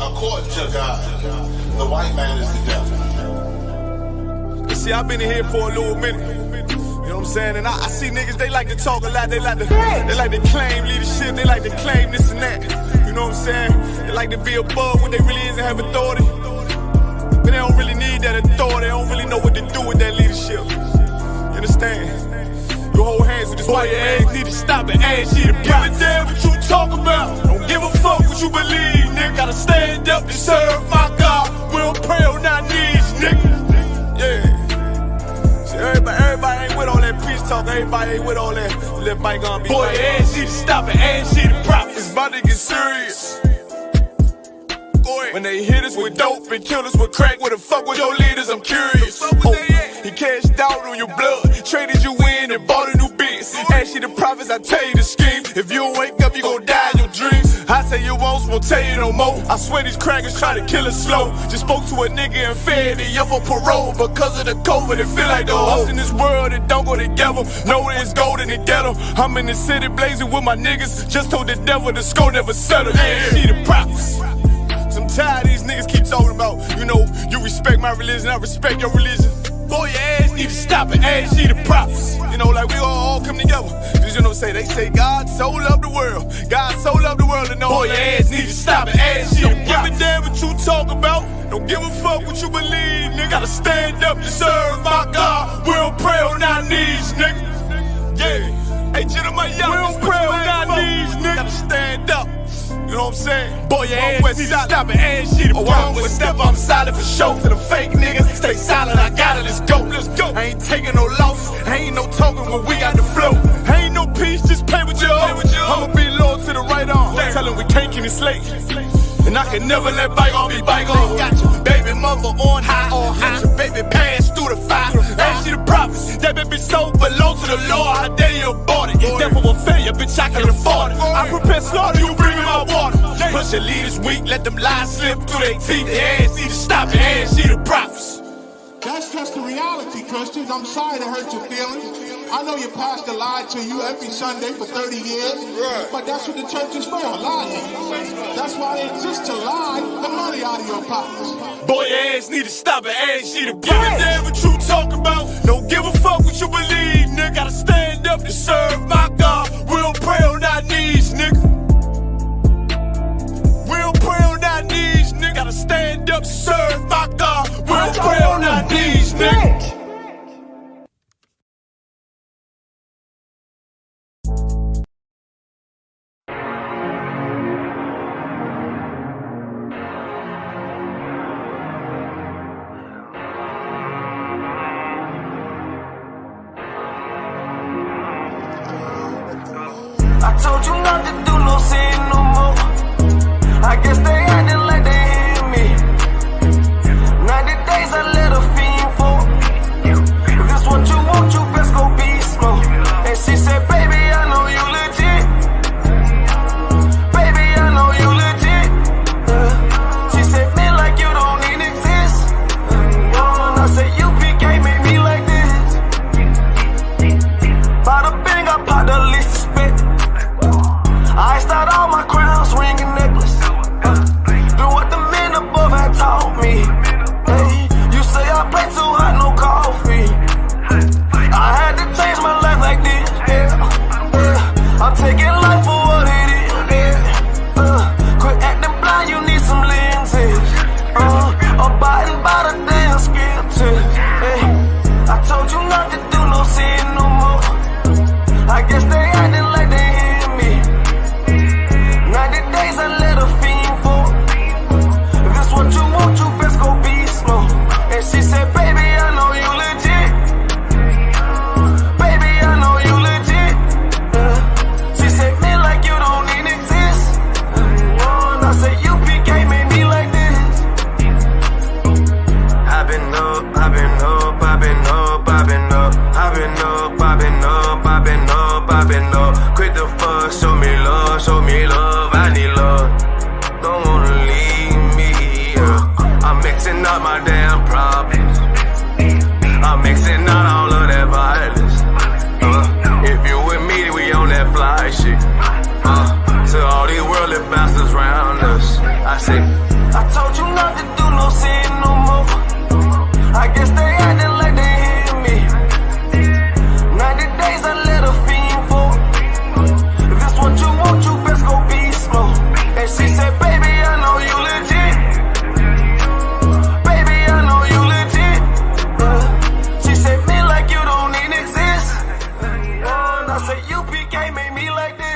According to God, the white man is the devil. You see, I've been in here for a little minute. You know what I'm saying? And I see niggas, they like to talk a lot. They like to claim leadership. They like to claim this and that. You know what I'm saying? They like to be above what they really is and have authority. But they don't really need that authority. They don't really know what to do with that leadership. You understand? You hold hands with this white ass, need to stop and ask you to give a damn what you talk about. Don't give a fuck what you believe, nigga. Gotta stand up to serve my God. We don't pray on our knees, nigga. Yeah. See, everybody ain't with all that peace talk. Everybody ain't with all that bygone be. Boy, ass need to stop and ask you to profit. It's about to get serious. When they hit us with dope and kill us with crack, where the fuck with your leaders? I'm curious. He cashed out on your blood, traded you in and bought a new biz. Ask you the prophets, I tell you the scheme. If you don't wake up, you gon' die in your dreams. I say you won't tell you no more. I swear these crackers try to kill us slow. Just spoke to a nigga and fed he up on parole because of the COVID. It feel like the hoes in this world that don't go together. Know it's gold in the ghetto. I'm in the city blazing with my niggas. Just told the devil the score never settled. Yeah, see the prophets. I'm tired of these niggas keep talking about, you know, you respect my religion, I respect your religion. Boy, your ass need to stop and ask you the prophets. You know, like we all come together. Cause you know, they say God so loved the world. God so loved the world to know. Boy, your ass need to stop and ask you the prophets. Don't give a damn what you talk about. Don't give a fuck what you believe, nigga. Gotta stand up to serve my God. We don't pray on our knees, nigga. Yeah. Hey, gentlemen, y'all, we don't pray on our knees, nigga. Gotta stand up. You know what I'm saying? Boy, your ass need to stop and ask you to walk with step. I'm solid for show. To the fake niggas, stay silent. I got it. Let's go. Let's go. I ain't taking no loss. Ain't no token when we got the flow. Ain't no peace, just play with your own. I'ma be loyal to the right arm. Tell him we can't keep it slate. And I can never let bygone be bygone. Got your baby mother on high. Got your baby pass through the fire. Ask you the prophets. That baby so below to the Lord. How dare you abort it? It's therefore a failure, bitch. I can afford it. I prepare slaughter. You bring me my water. Push your leaders weak. Let them lies slip through their teeth. Their ass need to stop and ask you the prophets. That's just the reality, Christians. I'm sorry to hurt your feelings. I know your pastor lied to you every Sunday for 30 years, but that's what the church is for, lying. That's why it exists, to lie the money out of your pockets. Boy, your ass need to stop and ask you to give a damn what you talk about. Don't give a fuck what you believe, nigga. Gotta stand up to serve my God. We don't pray on our knees, nigga. We don't pray on our knees, nigga. Gotta stand up to serve my God. We don't pray on our knees, nigga. I told you not to do no sin no more. I guess they acting like they hear me. 90 days I let her fiend for. If this what you want, you best go beast mode. And she said, baby, I know you legit. Baby, I know you legit. She said, man, like you don't need exist. And I said, UPK made me like this. Bada bing, I popped the least suspect. I start all my crowns, ring and necklace. Do what the men above had taught me. Hey, you say I play too hot, no coffee. I had to change my life like this. I'm taking life for what it is. Quit acting blind, you need some lenses. Abiding by the damn scriptures. I told you not to do no sin no more. I guess they acting like they hear me. 90 days I let her fiend for. If this what you want, you best go beast mode. And she said, baby, I know you legit. Baby, I know you legit. She said, man, like you don't need exist. And I said, UPK made me like this. I've been up, I've been up, I've been up, I've been up. I've been up, I've been up, I've been up, I've been up. Quit the fuss, show me love, show me love. I need love, don't wanna leave me. I'm mixing up my damn problems. I'm mixing out all of that violence. If you with me, we on that fly shit. To all these worldly bastards round us, I say, I told you not to do no sin no more. I guess they acting like they hear me. 90 days I let a fiend for. If this what you want, you best go be slow. And she said, baby, I know you legit. Baby, I know you legit. She said, me like you don't even exist. And I said, UPK made me like this.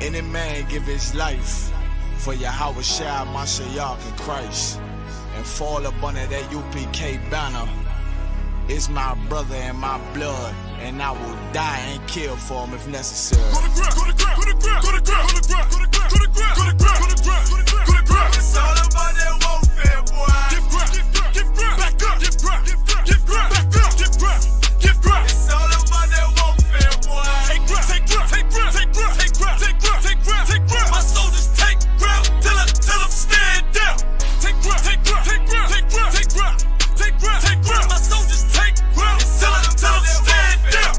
Any man give his life for Yahweh Shai, Mashiach, and Christ, and fall up under that UPK banner. Is my brother and my blood, and I will die and kill for him if necessary. Go to ground, go to ground, go to ground, go to ground, go to ground, go to ground, go to ground, go to ground, go to ground, go to ground. It's all about that warfare, boy. Give ground, give ground, back up, give ground, give ground, back up, give ground, give ground. It's all about that warfare, boy. Take ground, take ground, take ground, take ground, take ground, take ground, take ground, take ground. My soldiers take ground till I'm stand down. Take ground, take ground, take ground, take ground, take ground, take ground, take ground. My soldiers take ground till I'm stand down.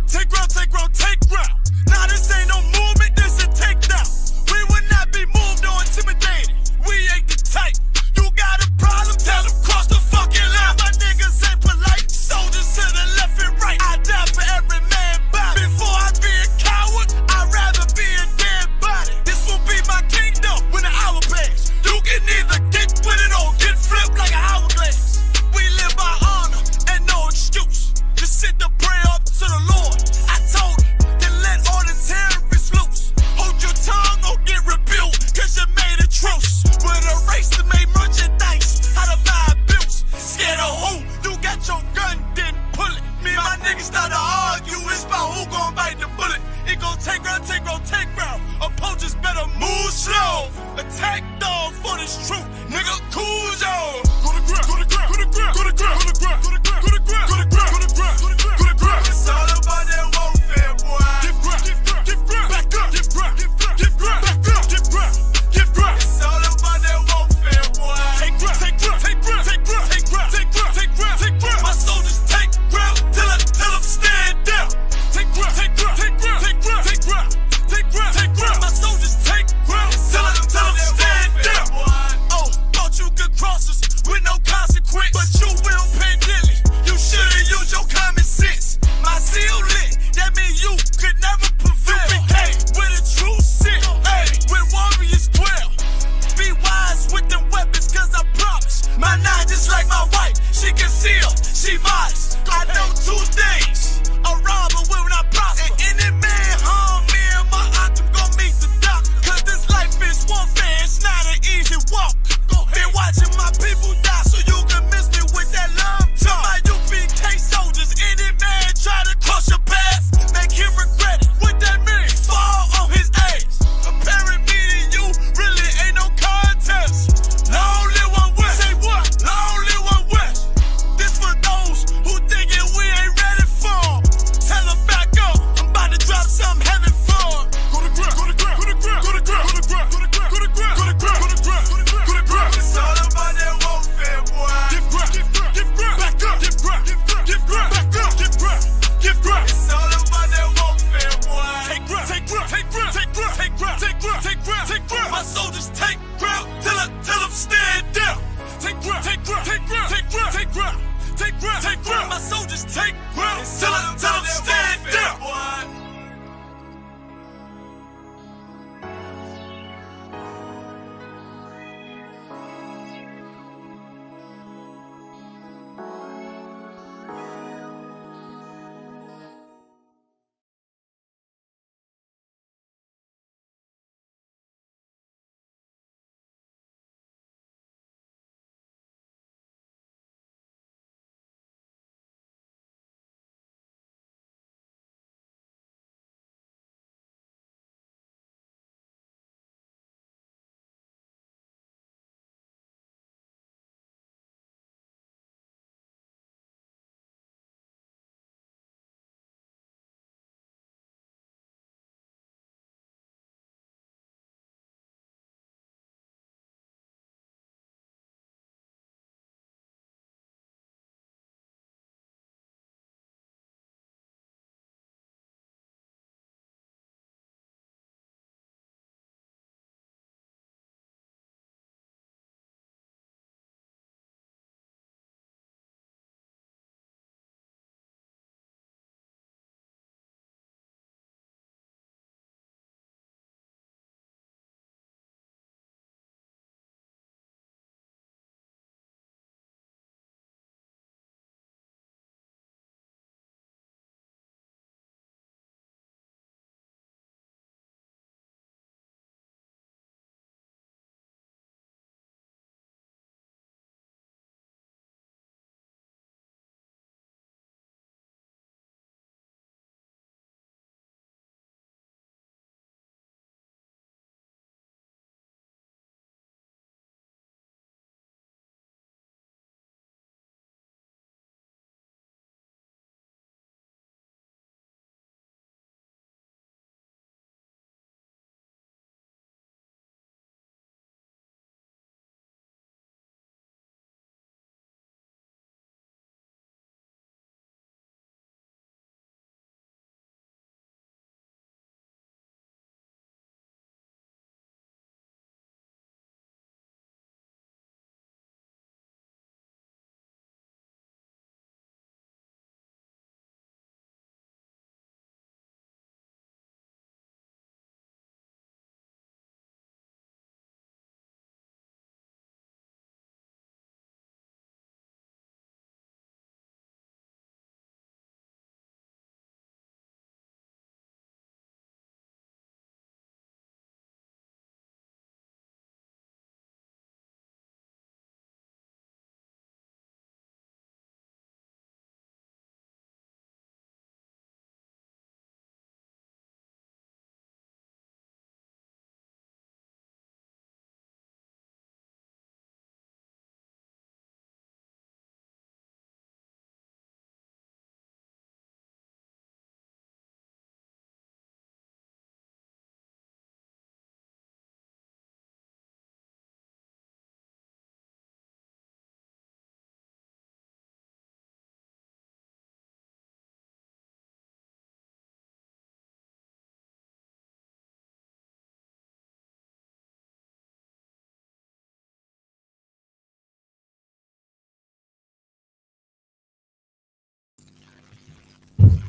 Take ground, take ground, take ground. Nah, this ain't no movement, this a takedown. We will not be moved or intimidated.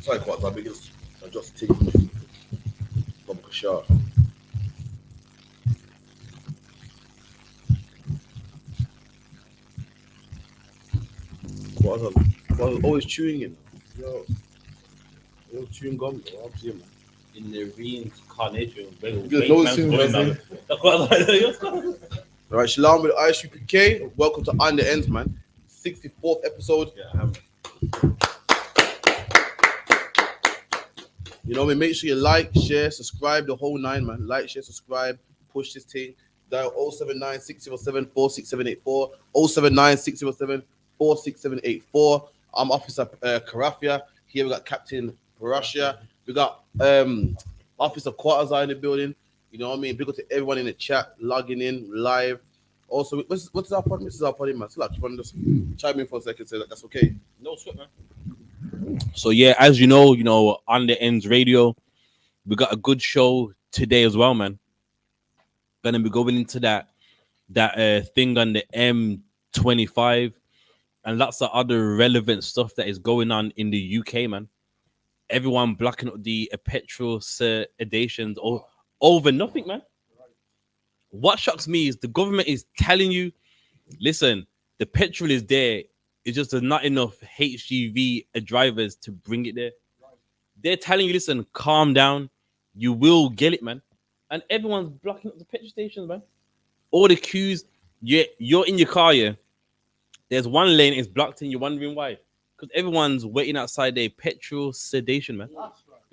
Sorry, quite bad because I just take a shot. What was always chewing in? Yo, chewing gum. Bro. I'm seeing, man. In the reincarnation. All right, Shalom with ISUPK. Welcome to On the Ends, man. 64th episode. Yeah, you know, make sure you like, share, subscribe, the whole nine, man. Like, share, subscribe, push this thing. Dial 079 607 46784, 079 607 46784. I'm Officer Karafia. Here we got Captain Barashia. We got Officer Quartazar in the building. You know what I mean? Big up to everyone in the chat, logging in live. Also, what's our pod? This is our pod, man. So, like, you want to just chime in for a second, say that's okay. No sweat, man. So yeah, as you know, on the Ends Radio, we got a good show today as well, man. Gonna be going into that thing on the M25 and lots of other relevant stuff that is going on in the UK, man. Everyone blocking up the petrol sedations over nothing, man. What shocks me is the government is telling you, listen, the petrol is there. It's just there's not enough HGV drivers to bring it there. They're telling you, listen, calm down. You will get it, man. And everyone's blocking up the petrol stations, man. All the queues, you're in your car, yeah. There's one lane, it's blocked and you're wondering why. Because everyone's waiting outside their petrol sedation, man.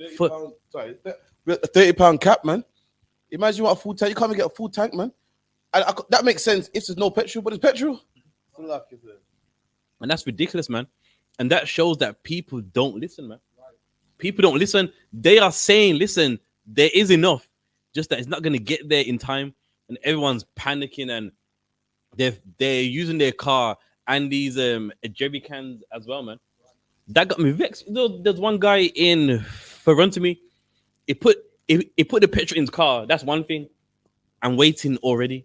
£30 cap, man. Imagine you want a full tank. You can't even get a full tank, man. And that makes sense if there's no petrol, but there's petrol. And that's ridiculous, man. And that shows that people don't listen, man. People don't listen. They are saying, listen, there is enough. Just that it's not going to get there in time. And everyone's panicking and they're using their car and these jerry cans as well, man. That got me vexed. There's one guy in front of me. He put the petrol in his car. That's one thing. I'm waiting already.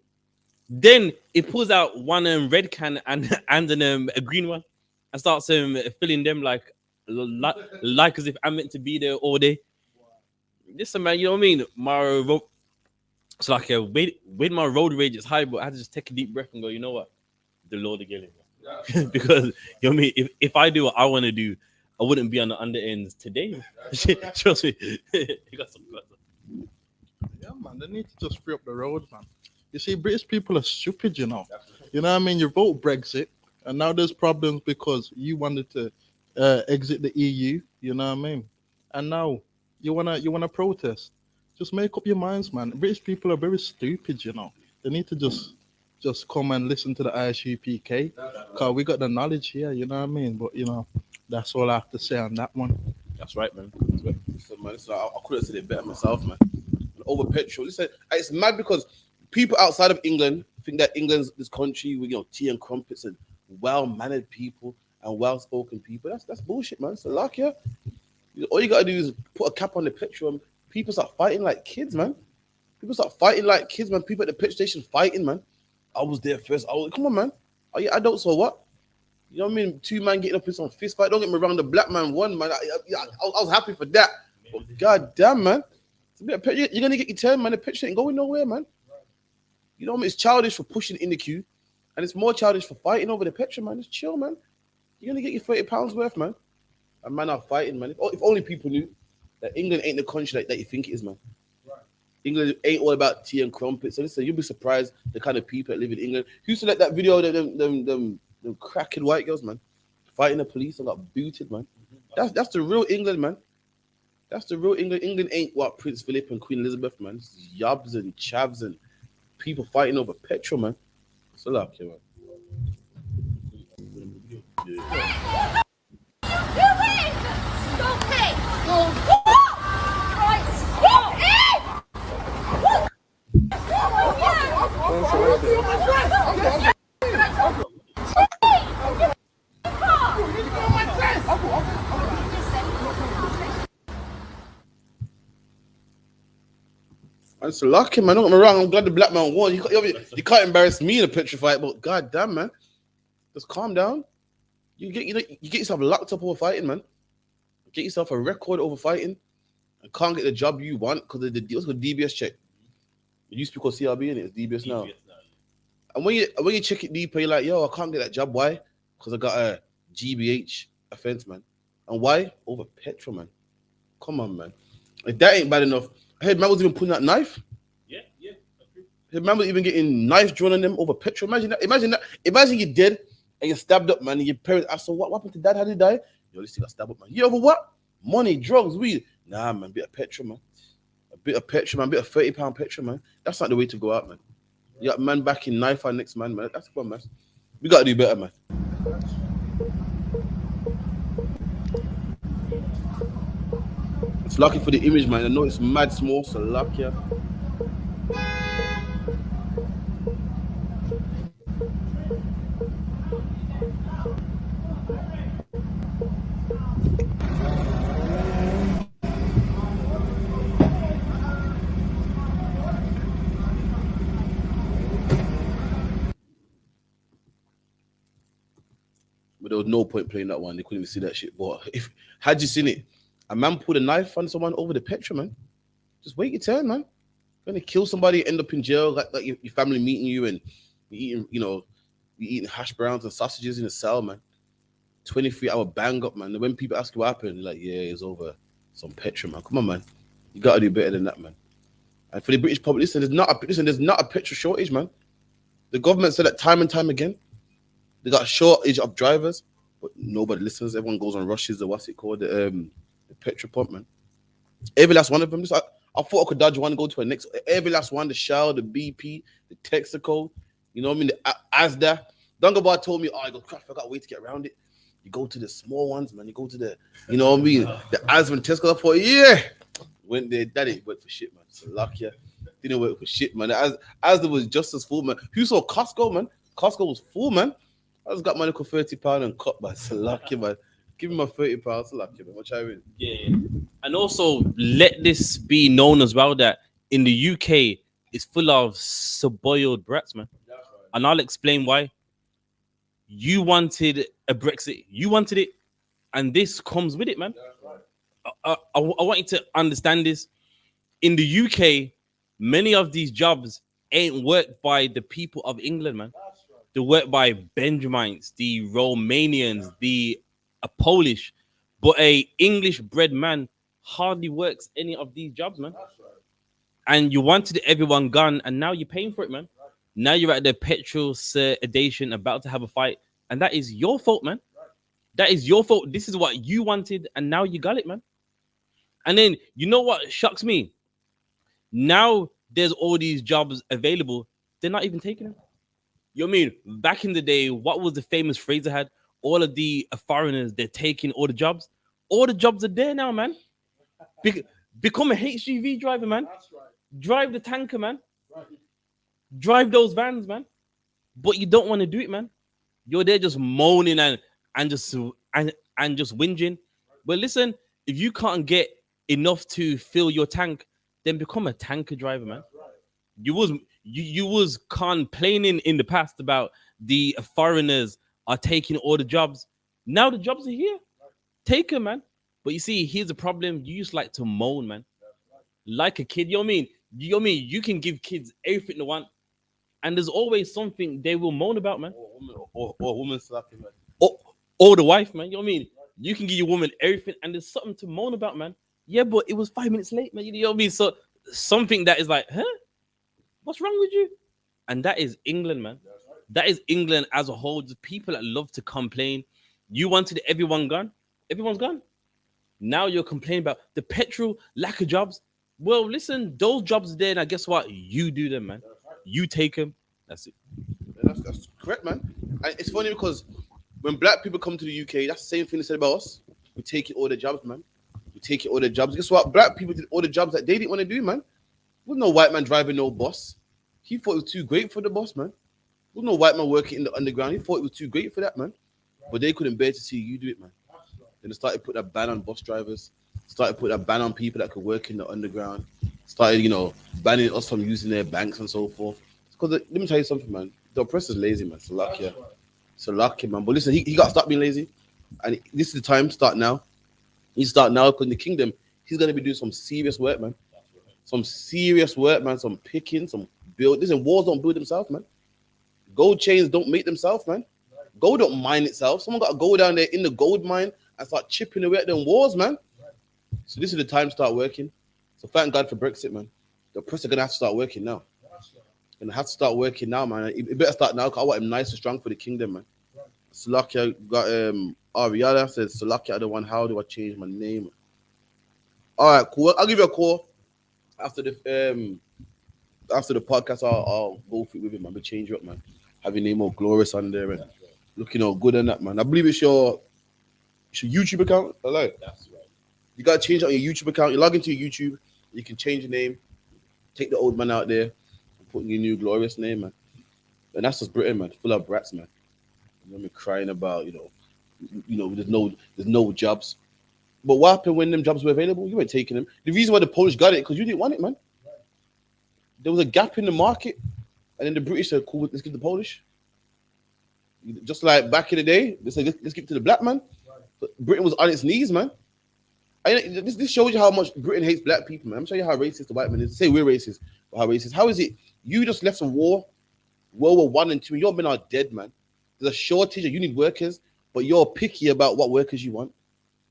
Then it pulls out one red can and a green one and starts filling them like as if I'm meant to be there all day. Listen, man, you know what I mean? It's like when my road rage is high, but I had to just take a deep breath and go, you know what? The Lord again. Yeah. Because you know what I mean? If I do what I want to do, I wouldn't be on the under ends today. Trust me. You got some guts. Yeah, man, they need to just free up the road, man. You see, British people are stupid, you know. You know what I mean? You vote Brexit, and now there's problems because you wanted to exit the EU, you know what I mean? And now you wanna protest. Just make up your minds, man. British people are very stupid, you know. They need to just come and listen to the ISUPK, because we got the knowledge here, you know what I mean? But, you know, that's all I have to say on that one. That's right, man. Listen, man, I could have said it better myself, man. Over petrol. Listen, it's mad because people outside of England think that England's this country with tea and crumpets and well-mannered people and well-spoken people. That's bullshit, man. It's a luck, yeah. All you gotta do is put a cap on the petrol and people start fighting like kids, man. People at the petrol station fighting, man. I was there first. Come on, man. Are you adults or what? You know what I mean? Two men getting up in some fist fight. Don't get me wrong, the black man won, man. I was happy for that. But god damn, man. You're gonna get your turn, man. The petrol ain't going nowhere, man. You know what I mean? It's childish for pushing in the queue, and it's more childish for fighting over the petrol, man. Just chill, man. You're gonna get your £30 worth, man. And man are fighting, man. If only people knew that England ain't the country that you think it is, man. Right. England ain't all about tea and crumpets. So listen, you'll be surprised the kind of people that live in England. Who used to let that video of them cracking white girls, man, fighting the police and got booted, man. That's the real England, man. That's the real England. England ain't what Prince Philip and Queen Elizabeth, man. It's yabs and chavs and people fighting over petrol, man. It's a lot, okay, man. Yeah. It's lucky, man. Don't get me wrong. I'm glad the black man won. You can't embarrass me in a picture fight, but god damn, man. Just calm down. You get yourself locked up over fighting, man. get yourself a record over fighting and can't get the job you want because of the what's called DBS check. It used to be called CRB and it's DBS now. And when you check it deeper, you're like, yo, I can't get that job. Why? Because I got a GBH offense, man. And why? Over petrol, man. Come on, man. If that ain't bad enough, I heard man was even putting that knife. Yeah. I heard man was even getting knife drawn on them over petrol. Imagine that. Imagine you're dead and you're stabbed up, man. And your parents ask, so what happened to dad? How did he die? Yo, this thing got stabbed up, man. You over what? Money, drugs, weed. Nah, man. Bit of petrol, man. A bit of petrol, man. Bit of £30 petrol, man. That's not the way to go out, man. You got man back in knife our next man. That's one, man. We gotta do better, man. It's lucky for the image, man. I know it's mad small, so lucky. Yeah. But there was no point playing that one. They couldn't even see that shit. But had you seen it, a man pulled a knife on someone over the petrol, man. Just wait your turn, man. You're gonna kill somebody, end up in jail, like your family meeting you and you eating hash browns and sausages in a cell, man. 23-hour bang up, man. And when people ask you what happened, you're like, yeah, it's over some petrol, man. Come on, man. You gotta do better than that, man. And for the British public, listen, there's not a petrol shortage, man. The government said that time and time again. They got a shortage of drivers, but nobody listens. Everyone goes on rushes, the what's it called, the petrol pump, man. Every last one of them. I thought I could dodge one and go to a next. Every last one, the Shell, the BP, the Texaco, you know what I mean, the Asda. Dungabar told me, oh, I go crap, I got a way to get around it. You go to the small ones, man. You go to the, you know what I mean, the Asda and Tesco. I thought, yeah. Went there, that didn't work for shit, man. So lucky, didn't work for shit, man. Asda was just as full, man. Who saw Costco, man? Costco was full, man. I just got my little £30 and cut, man. So lucky, man. Give me my £30, so lucky, man. What you mean? Yeah. And also, let this be known as well that in the UK, it's full of spoiled brats, man. Right. And I'll explain why. You wanted a Brexit. You wanted it. And this comes with it, man. Right. I want you to understand this. In the UK, many of these jobs ain't worked by the people of England, man. They work by Benjamites, the Romanians, the Polish, but a English-bred man hardly works any of these jobs, man. Right. And you wanted everyone gone, and now you're paying for it, man. Right. Now you're at the petrol sedation, about to have a fight, and that is your fault, man. Right. That is your fault. This is what you wanted, and now you got it, man. And then you know what shocks me? Now there's all these jobs available. They're not even taking them. You know what I mean? Back in the day, what was the famous phrase I had? All of the foreigners, they're taking all the jobs. All the jobs are there now, man. Become a HGV driver, man. That's right. Drive the tanker, man. Right. Drive those vans, man. But you don't want to do it, man. You're there just moaning and just whinging. But listen, if you can't get enough to fill your tank, then become a tanker driver, man. Right. You was complaining in the past about the foreigners are taking all the jobs. Now the jobs are here. Take them, man. But you see, here's the problem. You just like to moan, man. Like a kid. You know what I mean? You can give kids everything they want. And there's always something they will moan about, man. Or a woman slapping, man. Or the wife, man. You know what I mean? You can give your woman everything and there's something to moan about, man. Yeah, but it was 5 minutes late, man. You know what I mean? So something that is like, huh? What's wrong with you? And that is England, man. That is England as a whole. The people that love to complain. You wanted everyone gone. Everyone's gone. Now you're complaining about the petrol, lack of jobs. Well, listen, those jobs are there. Now, guess what? You do them, man. You take them. That's it. Yeah, that's correct, man. And it's funny because when black people come to the UK, that's the same thing they said about us. We take it all the jobs, man. We take it all the jobs. Guess what? Black people did all the jobs that they didn't want to do, man. There's no white man driving no bus. He thought it was too great for the boss, man. There's no white man working in the underground. He thought it was too great for that, man. But they couldn't bear to see you do it, man. Then they started putting a ban on bus drivers. Started putting a ban on people that could work in the underground. Started, banning us from using their banks and so forth. Because let me tell you something, man. The oppressor's lazy, man. So lucky, man. But listen, he got to stop being lazy. And this is the time. Start now. He start now because in the kingdom, he's gonna be doing some serious work, man. Some serious work, man. Some picking, some build. Listen, wars don't build themselves, man. Gold chains don't make themselves, man. Gold don't mine itself. Someone got to go down there in the gold mine and start chipping away at them wars, man. So this is the time to start working. So thank God for Brexit, man. The press are gonna have to start working now. Gonna have to start working now, man. It better start now because I want him nice and strong for the kingdom, man. Salakia got Ariana says Salakia, I don't want. How do I change my name? All right, cool. I'll give you a call after the podcast. I'll go through with him, man. But change you up, man. Have your name all glorious on there and looking all good on that, man. I believe it's your YouTube account. I like. That's right. You gotta change it on your YouTube account. You log into your YouTube. You can change your name. Take the old man out there and put in your new glorious name, man. And that's just Britain, man. Full of brats, man. You know me crying about, there's no jobs. But what happened when them jobs were available? You weren't taking them. The reason why the Polish got it because you didn't want it, man. There was a gap in the market, and then the British said, "Cool, let's give the Polish." Just like back in the day, they said, "Let's give it to the black man." But Britain was on its knees, man. This shows you how much Britain hates black people, man. I'm showing you how racist the white man is. Say we're racist, but how racist? How is it? You just left a war, World War I and II. Your men are dead, man. There's a shortage of you need workers, but you're picky about what workers you want.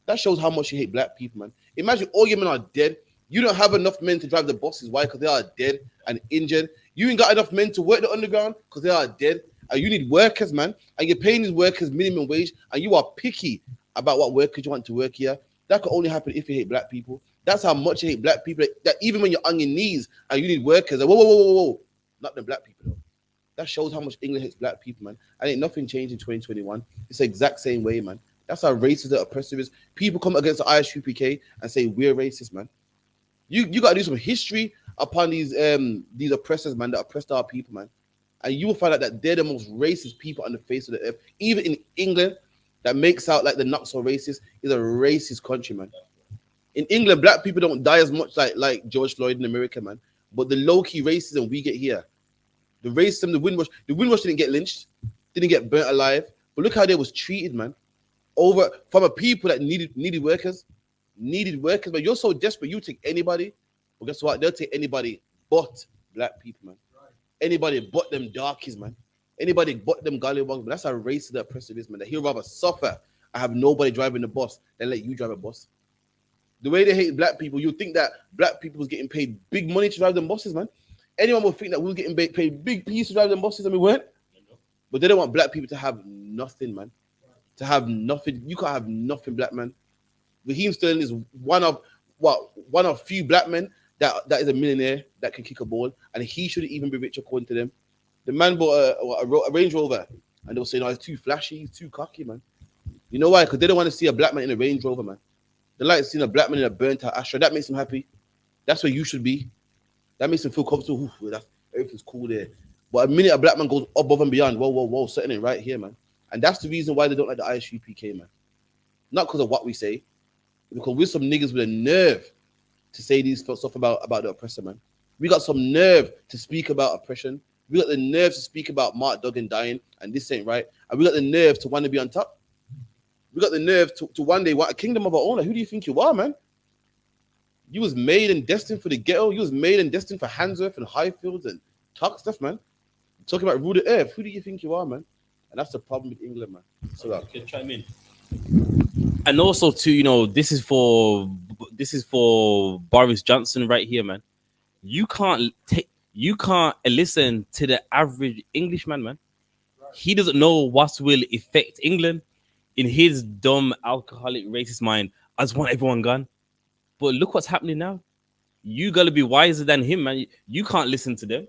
That shows how much you hate black people, man. Imagine all your men are dead. You don't have enough men to drive the buses. Why? Because they are dead and injured. You ain't got enough men to work the underground because they are dead. And you need workers, man. And you're paying these workers minimum wage. And you are picky about what workers you want to work here. That could only happen if you hate black people. That's how much you hate black people. That even when you're on your knees and you need workers, like, whoa. Not the black people, though. That shows how much England hates black people, man. And ain't nothing changed in 2021. It's the exact same way, man. That's how racist and oppressive is. People come against the ISUPK and say we're racist, man. You got to do some history upon these oppressors, man, that oppressed our people, man. And you will find out that they're the most racist people on the face of the earth. Even in England, that makes out like the not so racist, is a racist country, man. In England, black people don't die as much like George Floyd in America, man. But the low-key racism we get here, the racism, the Windrush didn't get lynched, didn't get burnt alive. But look how they was treated, man. From a people that needed workers, but you're so desperate, you take anybody. But guess what? They'll take anybody but black people, man. Anybody but them darkies, man. Anybody but them gollywogs. But that's how racist that oppressive is, man. That he'll rather suffer and have nobody driving the bus than let you drive a bus. The way they hate black people, you think that black people was getting paid big money to drive them buses, man. Anyone would think that we were getting paid big piece to drive them buses and we weren't. But they don't want black people to have nothing, man. To have nothing. You can't have nothing, black man. Raheem Sterling is one of few black men that is a millionaire that can kick a ball, and he shouldn't even be rich according to them. The man bought a Range Rover, and they'll say, "No, he's too flashy, he's too cocky, man." You know why? Because they don't want to see a black man in a Range Rover, man. They like seeing a black man in a burnt-out Astra. That makes them happy. That's where you should be. That makes them feel comfortable. Everything's cool there. But a minute a black man goes above and beyond, whoa, something ain't right here, man. And that's the reason why they don't like the ISUPK, man. Not because of what we say, because we're some niggas with a nerve to say these stuff about the oppressor, man. We got some nerve to speak about oppression. We got the nerve to speak about Mark Duggan dying, and this ain't right. And we got the nerve to want to be on top. We got the nerve to one day want a kingdom of our own. Like, who do you think you are, man? You was made and destined for the ghetto. You was made and destined for Handsworth and Highfields and talk stuff, man. Talking about rule the earth. Who do you think you are, man? And that's the problem with England, man. So that can chime in. And also too, this is for Boris Johnson right here, man. You can't listen to the average Englishman, man. He doesn't know what will affect England in his dumb, alcoholic, racist mind. I just want everyone gone. But look what's happening now. You gotta be wiser than him, man. You can't listen to them.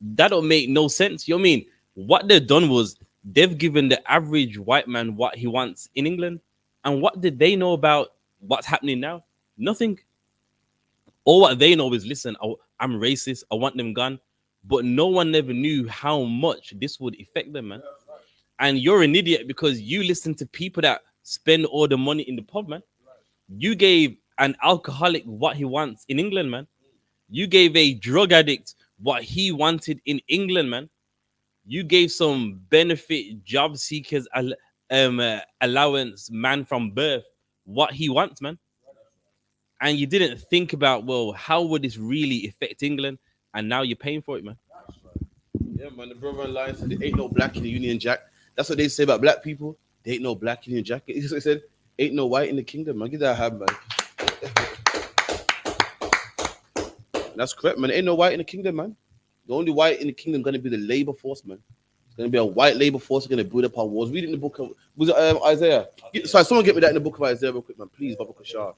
That don't make no sense. You know what I mean? What they've done was they've given the average white man what he wants in England. And what did they know about what's happening now? Nothing. All what they know is, listen, I'm racist. I want them gone. But no one ever knew how much this would affect them, man. And you're an idiot because you listen to people that spend all the money in the pub, man. You gave an alcoholic what he wants in England, man. You gave a drug addict what he wanted in England, man. You gave some benefit job seekers allowance man from birth what he wants, man. And you didn't think about, well, how would this really affect England? And now you're paying for it, man. Yeah, man. The brother in line said there ain't no black in the Union Jack. That's what they say about black people. There ain't no black Union Jack. He said, ain't no white in the kingdom, man. Get that hand, man. That's correct, man. Ain't no white in the kingdom, man. The only white in the kingdom gonna be the labor force, man. It's gonna be a white labor force gonna build up our wars. Read it in the book of Isaiah. Sorry, someone get me that in the book of Isaiah real quick, man. Please, Baba Kashar.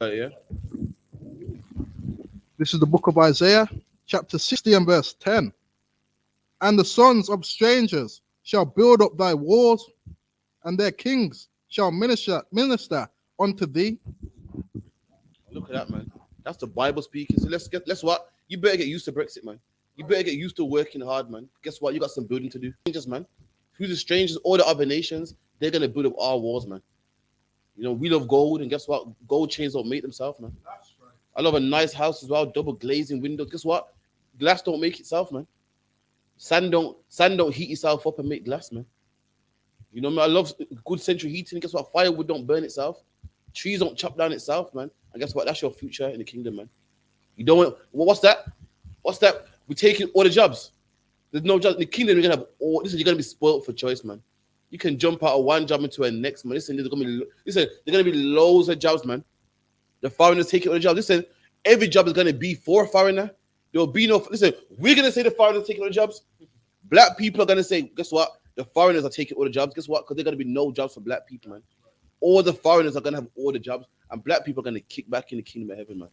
Yeah. This is the book of Isaiah, chapter 60 and verse 10. And the sons of strangers shall build up thy walls, and their kings shall minister unto thee. Look at that, man. That's the Bible speaking. So let's what? You better get used to Brexit, man. You better get used to working hard, man. Guess what? You got some building to do. Strangers, man. Through the strangers, all the other nations, they're gonna build up our walls, man. You know, we love gold, and guess what? Gold chains don't make themselves, man. That's right. I love a nice house as well, double glazing windows. Guess what? Glass don't make itself, man. Sand don't heat itself up and make glass, man. You know, man, I love good central heating. Guess what? Firewood don't burn itself. Trees don't chop down itself, man. And guess what? That's your future in the kingdom, man. You don't want, well, what's that? What's that? We're taking all the jobs. There's no jobs in the kingdom. You're gonna have all. Listen, you're gonna be spoiled for choice, man. You can jump out of one job into a next, man. Listen, there's gonna be loads of jobs, man. The foreigners taking all the jobs. Listen, every job is gonna be for a foreigner. There will be no. Listen, we're gonna say the foreigners are taking all the jobs. Black people are gonna say, guess what? The foreigners are taking all the jobs. Guess what? Because there's gonna be no jobs for black people, man. All the foreigners are gonna have all the jobs, and black people are gonna kick back in the kingdom of heaven, man.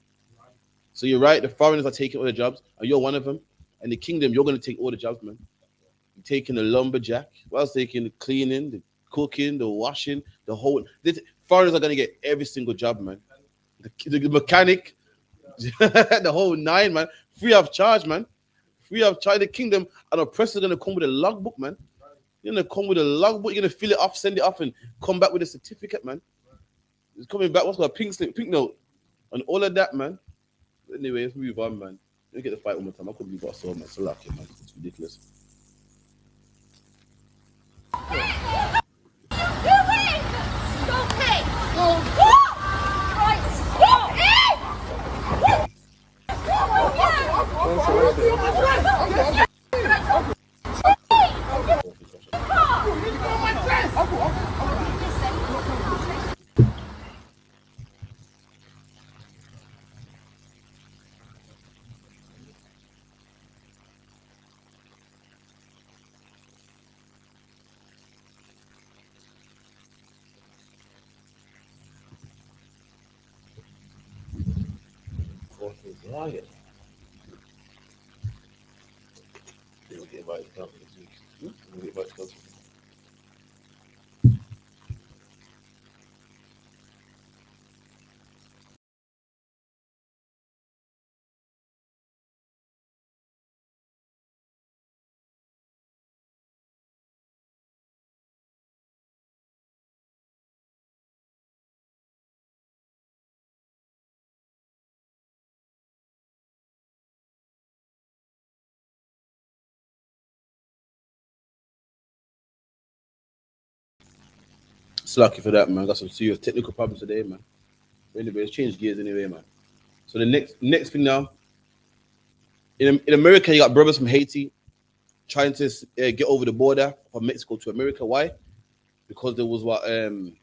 So you're right. The foreigners are taking all the jobs, and you're one of them. And the kingdom, you're gonna take all the jobs, man. You're taking the lumberjack, while taking the cleaning, the cooking, the washing, the whole. Foreigners are gonna get every single job, man. The mechanic, the whole nine, man. Free of charge, man. Free of charge. The kingdom, and oppressors are gonna come with a logbook, man. You're gonna come with a logbook. You're gonna fill it off, send it off, and come back with a certificate, man. It's coming back. What's called a pink slip, pink note, and all of that, man. Anyway, let's move on, man. Let me get the fight one more time. I couldn't believe what I saw, man. It's lucky, man. It's ridiculous. Riot. They'll get invited to this week. They'll get invited to It's lucky for that, man. Got some serious technical problems today, man. But anyway, let's change gears anyway, man. So the next thing now, in America, you got brothers from Haiti trying to get over the border from Mexico to America. Why? Because there was an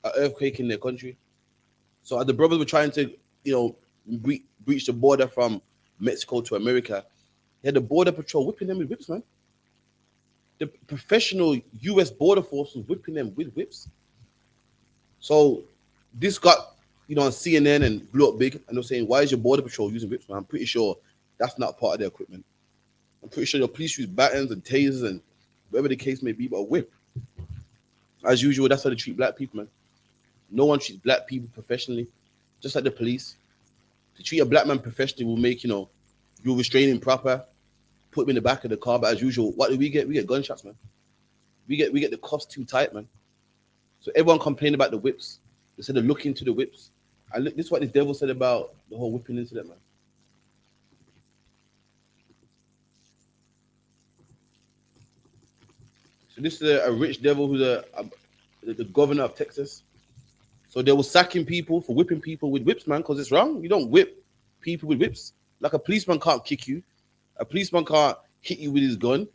earthquake in their country. So the brothers were trying to, breach the border from Mexico to America. They had the border patrol whipping them with whips, man. The professional U.S. border force was whipping them with whips. So this got, on CNN and blew up big, and they're saying, why is your border patrol using whips, man? I'm pretty sure that's not part of their equipment. I'm pretty sure your police use batons and tasers and whatever the case may be, but a whip. As usual, that's how they treat black people, man. No one treats black people professionally, just like the police. To treat a black man professionally will make, you restrain him proper, put him in the back of the car, but as usual, what do we get? We get gunshots, man. We get the cuffs too tight, man. So everyone complained about the whips. They said to look into the whips. And look, this is what the devil said about the whole whipping incident, man. So this is a rich devil who's the governor of Texas. So they were sacking people for whipping people with whips, man, because it's wrong. You don't whip people with whips. Like a policeman can't kick you. A policeman can't hit you with his gun.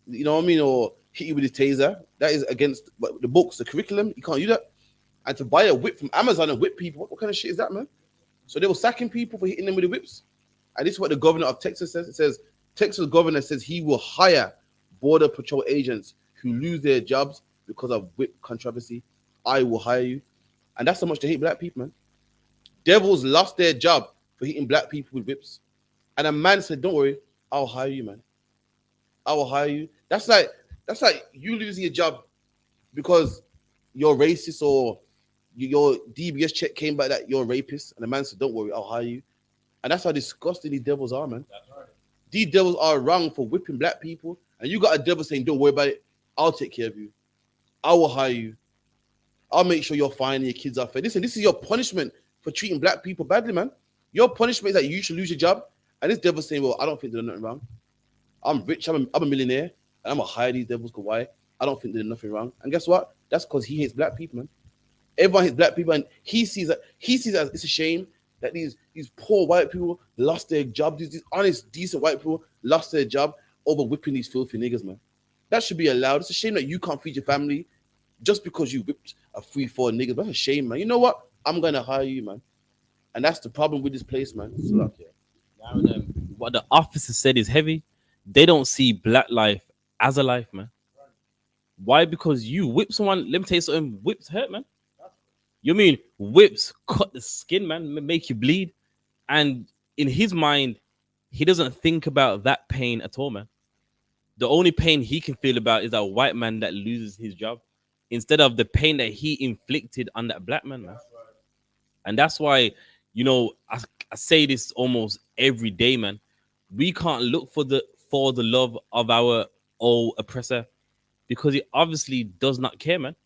You know what I mean? Or hit you with his taser. That is against the books, the curriculum. You can't do that. And to buy a whip from Amazon and whip people, what kind of shit is that, man? So they were sacking people for hitting them with the whips. And this is what the governor of Texas says. It says, Texas governor says he will hire border patrol agents who lose their jobs because of whip controversy. I will hire you. And that's how much they hate black people, man. Devils lost their job for hitting black people with whips. And a man said, don't worry, I'll hire you, man. I will hire you. That's like you losing your job because you're racist or your DBS check came back that you're a rapist. And the man said, don't worry, I'll hire you. And that's how disgusting these devils are, man. That's right. These devils are wrong for whipping black people. And you got a devil saying, don't worry about it. I'll take care of you. I will hire you. I'll make sure you're fine and your kids are fed. Listen, this is your punishment for treating black people badly, man. Your punishment is that you should lose your job. And this devil's saying, well, I don't think there's nothing wrong. I'm rich, I'm a millionaire, and I'm going to hire these devils. Why? I don't think there's nothing wrong. And guess what? That's because he hates black people, man. Everyone hates black people, and he sees that as it's a shame that these poor white people lost their job. These honest, decent white people lost their job over whipping these filthy niggas, man. That should be allowed. It's a shame that you can't feed your family just because you whipped a 3-4 niggas. That's a shame, man. You know what? I'm gonna hire you, man. And that's the problem with this place, man. It's like, yeah. What the officer said is heavy. They don't see black life as a life, man. Why? Because you whip someone. Let me tell you something. Whips hurt, man. You mean whips cut the skin, man, make you bleed. And in his mind, he doesn't think about that pain at all, man. The only pain he can feel about is a white man that loses his job, instead of the pain that he inflicted on that black man, man. And that's why, you know, I say this almost every day, man. We can't look for the love of our old oppressor because he obviously does not care, man.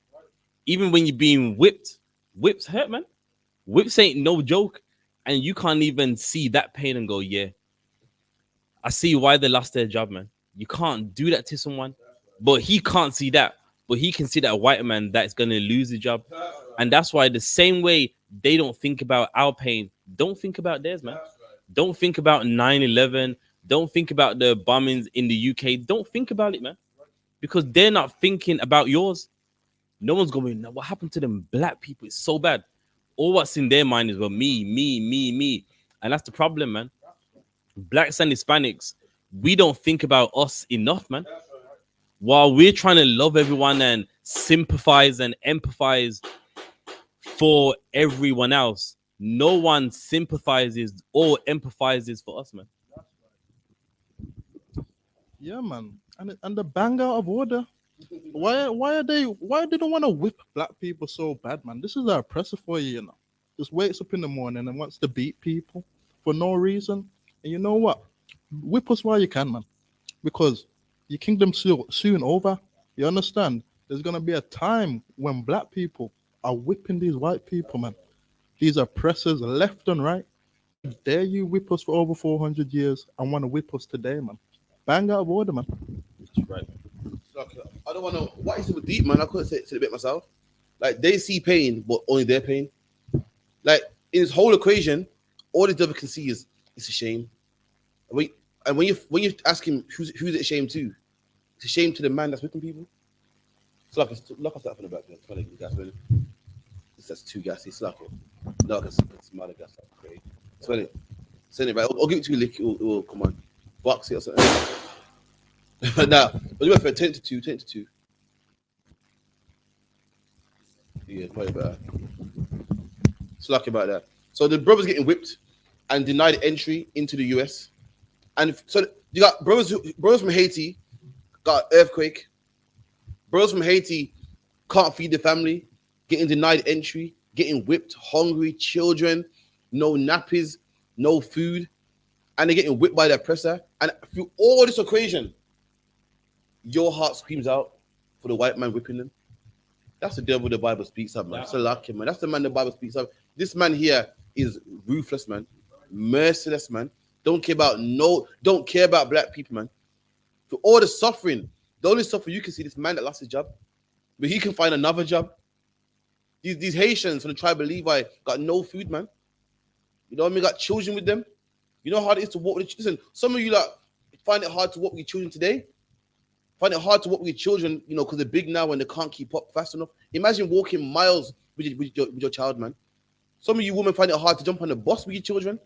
Even when you're being whipped, whips hurt, man. Whips ain't no joke. And you can't even see that pain and go, yeah, I see why they lost their job, man. You can't do that to someone, but he can't see that. But he can see that white man that's going to lose his job. And that's why the same way they don't think about our pain, don't think about theirs, man. Don't think about 9/11. Don't think about the bombings in the UK. Don't think about it, man. Because they're not thinking about yours. No one's going, what happened to them black people? It's so bad. All what's in their mind is, well, me. And that's the problem, man. Blacks and Hispanics, we don't think about us enough, man. While we're trying to love everyone and sympathize and empathize for everyone else, no one sympathizes or empathizes for us, man. Yeah, man. And the bang out of order. Why do they want to whip black people so bad, man? This is our oppressor for you, you know. Just wakes up in the morning and wants to beat people for no reason. And you know what? Whip us while you can, man. Because your kingdom's soon over. You understand? There's gonna be a time when black people are whipping these white people, man. These oppressors left and right. Dare you whip us for over 400 years and want to whip us today, man? Bang out of order, man. That's right. I don't want to. What is it deep, man? I couldn't say it a bit myself. Like they see pain, but only their pain. Like in this whole equation, all the devil can see is it's a shame. And when you ask him who's it a shame to, it's a shame to the man that's whipping people. It's like a stuff in the back. It's funny, gas. That's too gassy. It's like a smell of gas. Great. It's funny. Send it back. I'll give it to you. Lick. It will come on. Box it or something. Now, but you went for 10 to 2. 10 to 2. Yeah, probably better. It's lucky about that. So the brothers getting whipped and denied entry into the US. And so you got brothers from Haiti got earthquake. Brothers from Haiti can't feed their family, getting denied entry, getting whipped, hungry, children, no nappies, no food, and they're getting whipped by their oppressor. And through all this equation, your heart screams out for the white man whipping them. That's the devil the Bible speaks of, man. That's a lucky man. That's the man the Bible speaks of. This man here is ruthless, man, merciless, man. Don't care about black people, man. For all the suffering The only stuff you can see this man that lost his job, but he can find another job. These Haitians from the tribe of Levi got no food, man. You know what I mean? Got children with them. You know how hard it is to walk with. Listen, some of you like find it hard to walk with your children today. Find it hard to walk with your children, you know, because they're big now and they can't keep up fast enough. Imagine walking miles with your child, man. Some of you women find it hard to jump on the bus with your children.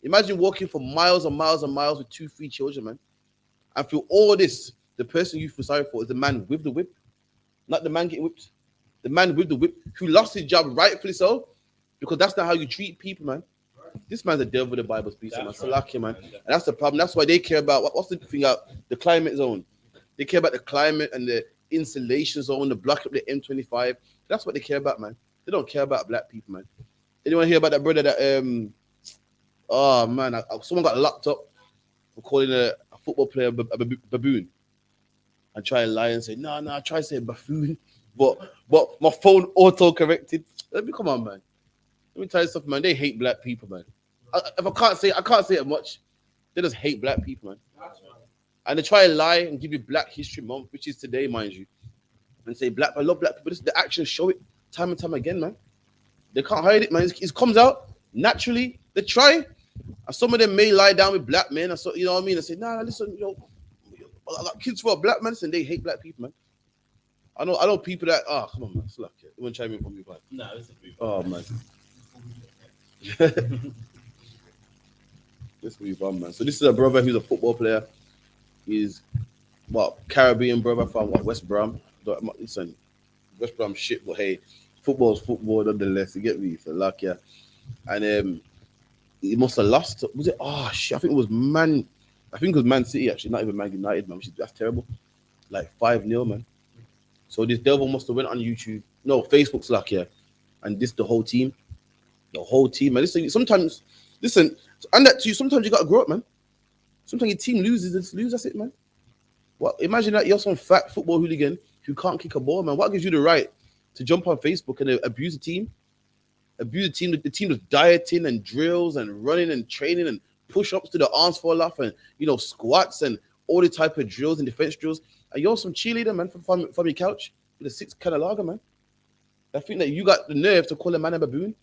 Imagine walking for miles and miles and miles with 2-3 children, man. And through all this, the person you feel sorry for is the man with the whip, not the man getting whipped. The man with the whip who lost his job, rightfully so, because that's not how you treat people, man. This man's a devil with the Bible speaks, man. Salaki, man. And that's the problem. That's why they care about what's the thing out the climate zone. They care about the climate and the insulation zone, the block up the M25. That's what they care about, man. They don't care about black people, man. Anyone hear about that brother that oh man, someone got locked up for calling a football player a baboon and try and lie and say, no, I try to say buffoon, but my phone auto-corrected. Let me come on, man. Let me tell you something, man. They hate black people, man. If I can't say it much. They just hate black people, man. And they try and lie and give you Black History Month, which is today, mind you, and say I love black people. The actions show it time and time again, man. They can't hide it, man. It comes out naturally. They try. And some of them may lie down with black men. So, you know what I mean? And say, nah, listen, you know, I got kids for a black man, and they hate black people, man. I know people that, come on, man. It's like, you want to chime in from me, man? No, it's a brief. Oh, man. Let's move on, man. So this is a brother who's a football player. He's Caribbean brother from West Brom. Listen, West Brom shit, but hey, football's football nonetheless. You get me? So luck, yeah. And he must have lost. Was it? Oh shit! I think it was Man City actually, not even Man United, man. That's terrible. Like 5-0, man. So this devil must have went on YouTube. No, Facebook's luck, yeah. And this the whole team. The whole team, man. Listen, and that too. Sometimes you gotta grow up, man. Sometimes your team loses, just lose. That's it, man. Well, imagine that you're some fat football hooligan who can't kick a ball, man. What gives you the right to jump on Facebook and abuse the team? Abuse the team. The team was dieting and drills and running and training and push-ups to the arms fall off and squats and all the type of drills and defense drills. And you're some cheerleader, man, from your couch with a 6 can of lager, man. I think that you got the nerve to call a man a baboon.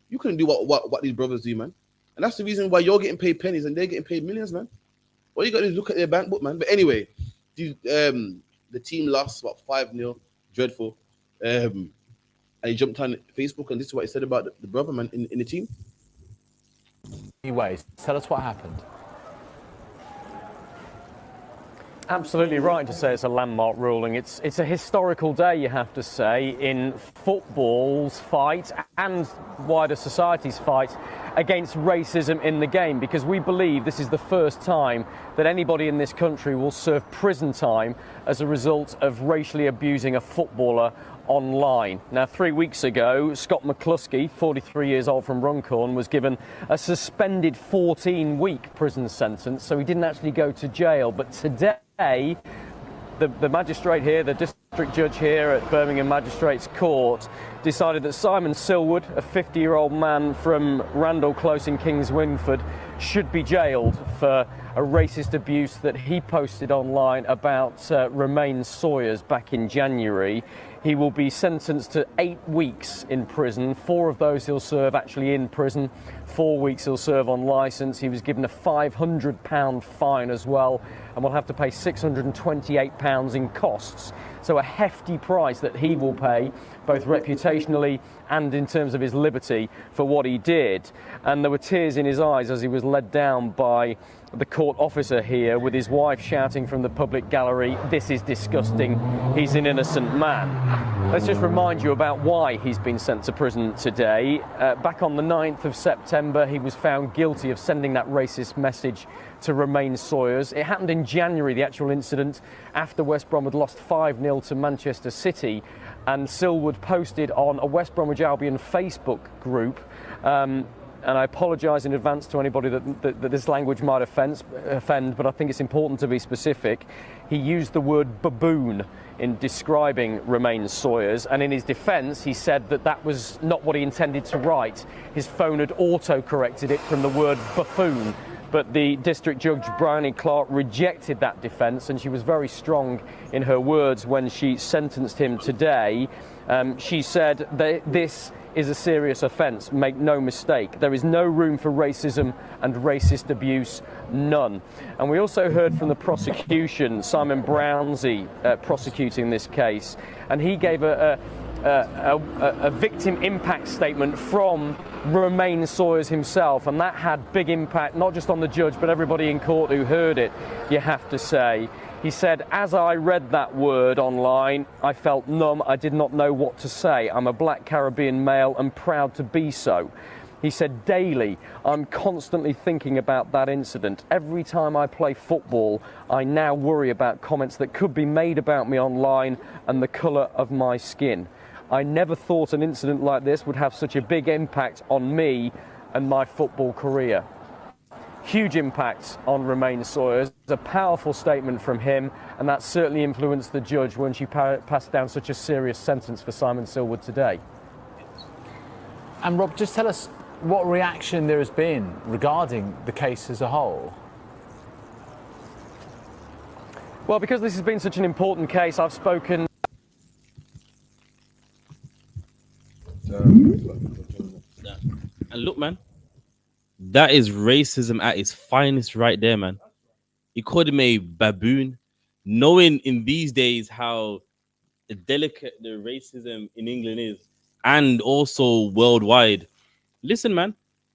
You couldn't do what these brothers do, man. And that's the reason why you're getting paid pennies and they're getting paid millions, man. All you got to do is look at their bank book, man. But anyway, the team lost, 5-0. Dreadful. And he jumped on Facebook, and this is what he said about the brother, man, in the team. Anyways, tell us what happened. Absolutely right to say it's a landmark ruling. It's a historical day, you have to say, in football's fight and wider society's fight against racism in the game, because we believe this is the first time that anybody in this country will serve prison time as a result of racially abusing a footballer online. Now, 3 weeks ago, Scott McCluskey, 43 years old from Runcorn, was given a suspended 14-week prison sentence, so he didn't actually go to jail. But today, the magistrate here, the district judge here at Birmingham Magistrates Court, decided that Simon Silwood, a 50-year-old man from Randall Close in Kings Wingford, should be jailed for a racist abuse that he posted online about Romaine Sawyers back in January. He will be sentenced to 8 weeks in prison. 4 of those he'll serve actually in prison. 4 weeks he'll serve on licence. He was given a £500 fine as well, and will have to pay £628 in costs. So a hefty price that he will pay, both reputationally and in terms of his liberty, for what he did. And there were tears in his eyes as he was led down by the court officer here, with his wife shouting from the public gallery, "This is disgusting, he's an innocent man." Let's just remind you about why he's been sent to prison today. Back on the 9th of September, he was found guilty of sending that racist message to Romaine Sawyers. It happened in January, the actual incident, after West Brom had lost 5-0 to Manchester City, and Silwood posted on a West Bromwich Albion Facebook group, and I apologise in advance to anybody that this language might offend, but I think it's important to be specific. He used the word baboon in describing Romaine Sawyers, and in his defence he said that was not what he intended to write. His phone had auto-corrected it from the word buffoon But the district judge, Bryony Clark, rejected that defence, and she was very strong in her words when she sentenced him today. She said that this is a serious offence, make no mistake. There is no room for racism and racist abuse, none. And we also heard from the prosecution, Simon Brownsey, prosecuting this case, and he gave a victim impact statement from Romain Sawyers himself, and that had big impact not just on the judge but everybody in court who heard it, you have to say. He said, as I read that word online, I felt numb. I did not know what to say. I'm a black Caribbean male and proud to be so. He said, daily, I'm constantly thinking about that incident. Every time I play football, I now worry about comments that could be made about me online and the colour of my skin. I never thought an incident like this would have such a big impact on me and my football career. Huge impact on Romain Sawyers. A powerful statement from him, and that certainly influenced the judge when she passed down such a serious sentence for Simon Silwood today. And Rob, just tell us what reaction there has been regarding the case as a whole. Well, because this has been such an important case, I've spoken. And look, man, that is racism at its finest right there, man. He called him a baboon, knowing in these days how delicate the racism in England is and also worldwide. Listen, man,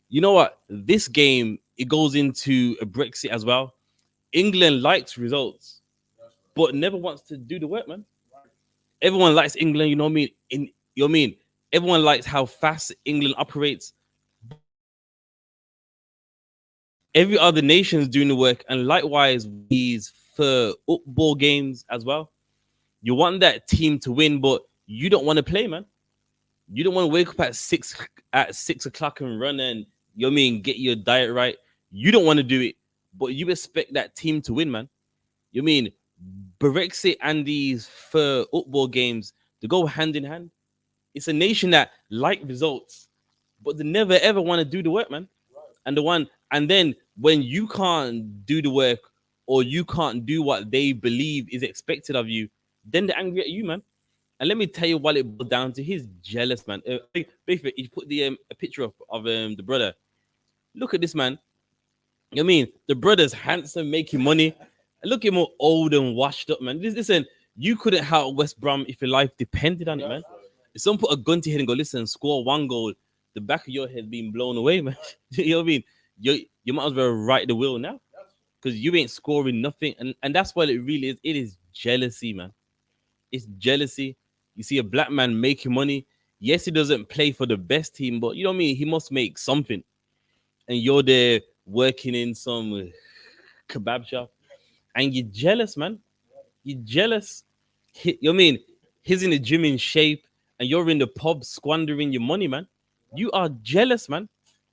you know what? This game, it goes into a Brexit as well. England likes results, but never wants to do the work, man. Everyone likes England, you know what I mean? Everyone likes how fast England operates. Every other nation is doing the work, and likewise these for football games as well. You want that team to win, but you don't want to play, man. You don't want to wake up at 6 o'clock and run and get your diet right. You don't want to do it, but you expect that team to win, man. Brexit and these for football games, they go hand in hand. It's a nation that like results, but they never ever want to do the work, man. And then when you can't do the work or you can't do what they believe is expected of you, then they're angry at you, man. And let me tell you what it boiled down to. He's jealous, man. Basically, he put a picture up of the brother. Look at this, man. The brother's handsome, making money. Look at him all old and washed up, man. Listen, you couldn't help West Brom if your life depended on it, man. If someone put a gun to your head and go, listen, score one goal, the back of your head being blown away, man. You know what I mean? You might as well write the will now because you ain't scoring nothing. And that's what it really is. It is jealousy, man. It's jealousy. You see a black man making money. Yes, he doesn't play for the best team, but you know what I mean? He must make something. And you're there working in some kebab shop. And you're jealous, man. You're jealous. You know what I mean? He's in the gym in shape and you're in the pub squandering your money, man. You are jealous, man.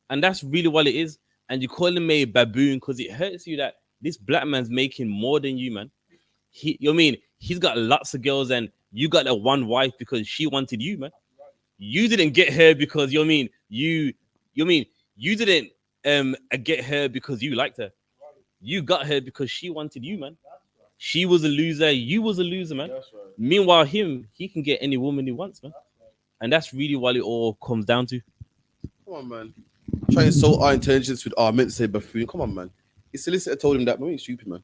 And that's really what it is. And you call him a baboon because it hurts you that this black man's making more than you, man. You know what I mean? He's got lots of girls and you got a one wife because she wanted you, man. You didn't get her because, you know what I mean? You didn't get her because you liked her. You got her because she wanted you, man. She was a loser. You was a loser, man. Right. Meanwhile, he can get any woman he wants, man. And that's really what it all comes down to. Come on, man. Trying to insult our intelligence with our meant to say buffoon. Come on, man. His solicitor told him that, man, he's stupid, man.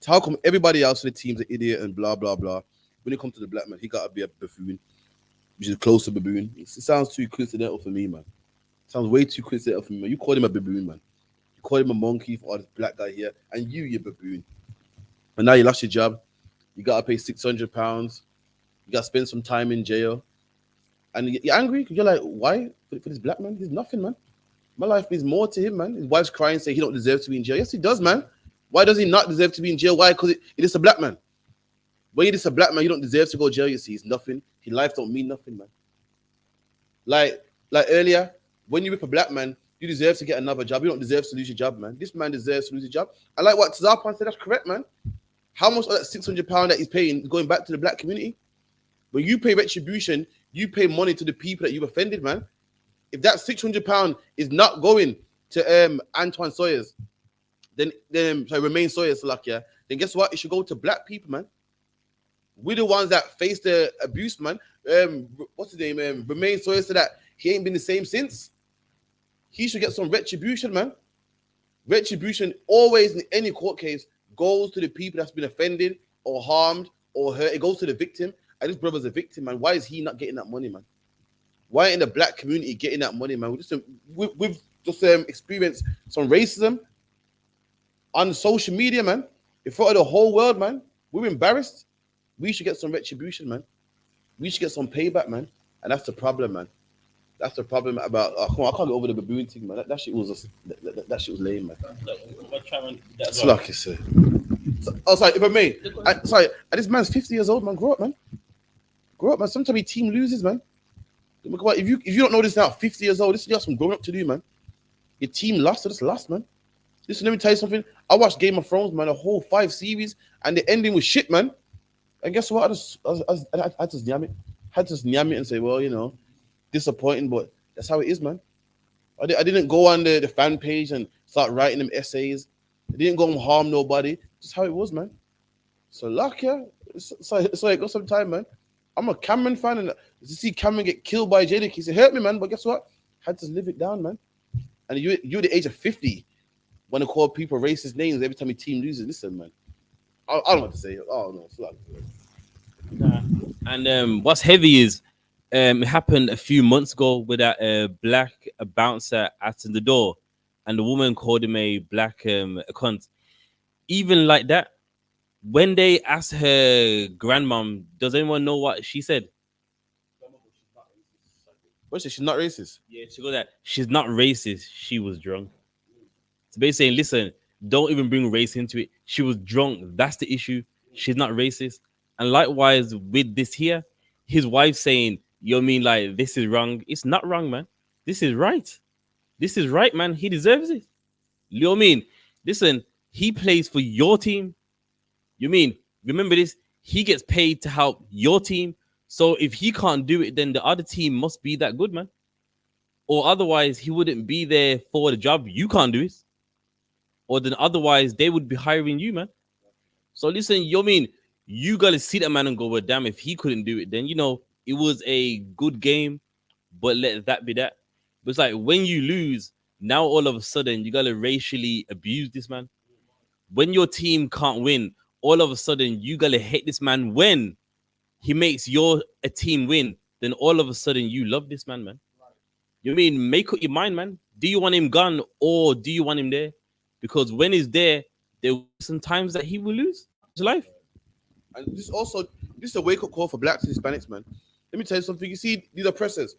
So how come everybody else in the team's an idiot and blah, blah, blah? When it comes to the black man, he got to be a buffoon, which is close to baboon. It sounds too coincidental for me, man. It sounds way too coincidental for me, man. You called him a baboon, man. You called him a monkey for this black guy here, and you baboon. And now you lost your job. You got to pay £600. You got to spend some time in jail. And you're angry because you're like, why? For this black man? He's nothing, man. My life means more to him, man. His wife's crying, saying he don't deserve to be in jail. Yes, he does, man. Why does he not deserve to be in jail? Why? Because it is a black man. When you're just a black man, you don't deserve to go to jail. You see, it's nothing. His life don't mean nothing, man. Like earlier, when you rip a black man, you deserve to get another job. You don't deserve to lose your job, man. This man deserves to lose his job. I like what Tazarpan said. That's correct, man. How much of that £600 that he's paying is going back to the black community? When you pay retribution, you pay money to the people that you've offended, man. If that £600 is not going to Antoine Sawyers, then Remain Sawyer Salakia, then guess what? It should go to black people, man. We're the ones that face the abuse, man. What's his name? Remain Sawyer said that he ain't been the same since. He should get some retribution, man. Retribution always in any court case goes to the people that's been offended or harmed or hurt. It goes to the victim. And this brother's a victim, man. Why is he not getting that money, man? Why ain't the black community getting that money, man? We've just experienced some racism on social media, man. In front of the whole world, man. We're embarrassed. We should get some retribution, man. We should get some payback, man. And that's the problem, man. That's the problem about. Come on, I can't get over the baboon thing, man. That shit was that shit was lame, man. It's like you said. Oh, sorry, if I may. And this man's 50 years old, man. Grow up, man. Grow up, man. Sometimes your team loses, man. If you don't know this now, 50 years old, this is just some growing up to do, man. Your team lost, so just lost, man. Listen, let me tell you something. I watched Game of Thrones, man, a whole 5 series, and the ending was shit, man. And guess what? I had to nyam it and say, well, you know, disappointing, but that's how it is, man. I didn't go on the fan page and start writing them essays. I didn't go and harm nobody. Just how it was, man. So luck, yeah. So it got some time, man. I'm a Cameron fan, and to see Cameron get killed by Jadakiss, it hurt me, man. But guess what? I had to live it down, man. And you're the age of 50 want to call people racist names every time your team loses. Listen, man. I don't know what to say. Oh no, it's like. And what's heavy is it happened a few months ago with that black bouncer at the door, and the woman called him a black a cunt. Even like that, when they asked her grandmom, does anyone know what she said? What's she? She's not racist. Yeah, she got that. She's not racist. She was drunk. So basically saying, listen, don't even bring race into it. She was drunk. That's the issue. She's not racist. And likewise with this here, his wife saying, you mean like this is wrong? It's not wrong, man. This is right. This is right, man. He deserves it. You know what I mean? Listen, he plays for your team. You mean, remember this? He gets paid to help your team. So if he can't do it, then the other team must be that good, man. Or otherwise, he wouldn't be there for the job. You can't do it. Or then otherwise, they would be hiring you, man. So listen, you mean, you got to see that man and go, well, damn, if he couldn't do it, then, you know, it was a good game, but let that be that. But it's like when you lose, now all of a sudden, you got to racially abuse this man. When your team can't win, all of a sudden, you got to hate this man. When he makes a team win, then all of a sudden, you love this man, man. You mean, make up your mind, man. Do you want him gone or do you want him there? Because when he's there, there will be some times that he will lose his life. And this is a wake-up call for blacks and Hispanics, man. Let me tell you something. You see, these oppressors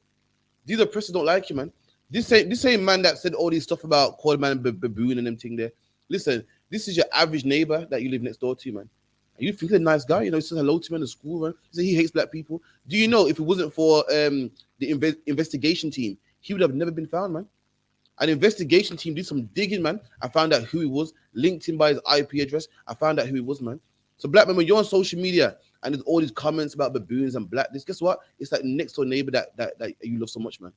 don't like you, man. This same man that said all this stuff about calling man baboon and them thing there. Listen, this is your average neighbor that you live next door to, man. And you think he's a nice guy, you know, he says hello to him in the school, man. He said he hates black people. Do you know if it wasn't for the investigation team, he would have never been found, man. An investigation team did some digging, man. I found out who he was, linked him by his IP address. I found out who he was, man. So black man, when you're on social media and there's all these comments about baboons and blackness, guess what? It's like the next door neighbor that you love so much, man.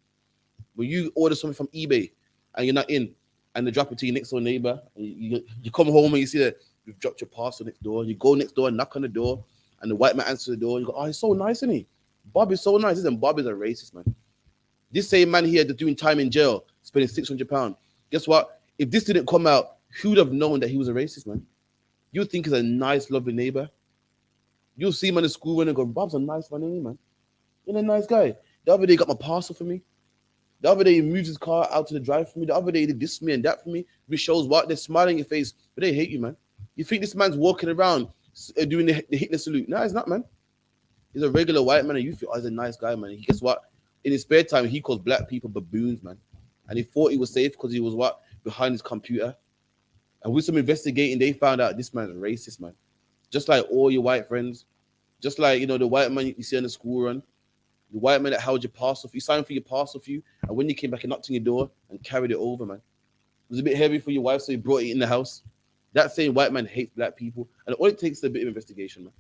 When you order something from eBay and you're not in, and they drop it to your next door neighbor, and you come home and you see that you've dropped your parcel next door. You go next door and knock on the door, and the white man answers the door. And you go, oh, he's so nice, isn't he? Bob is so nice. Listen, Bob is a racist, man. This same man here that's doing time in jail, spending £600. Guess what? If this didn't come out, who would have known that he was a racist, man? You think he's a nice, loving neighbor. You'll see him in the school run and go, Bob's a nice man, ain't he, man? He's a nice guy. The other day, he got my parcel for me. The other day, he moved his car out to the drive for me. The other day, he did this for me and that for me. Which shows what? They're smiling in your face, but they hate you, man. You think this man's walking around doing the Hitler salute. No, he's not, man. He's a regular white man, and you feel, oh, he's a nice guy, man. And guess what? In his spare time, he calls black people baboons, man. And he thought he was safe because he was what? Behind his computer. And with some investigating, they found out this man's racist, man. Just like all your white friends. Just like, you know, the white man you see on the school run. The white man that held your parcel for you, signed for your parcel for you. And when you came back, he knocked on your door and carried it over, man. It was a bit heavy for your wife, so he brought it in the house. That same white man hates black people. And all it takes is a bit of investigation, man.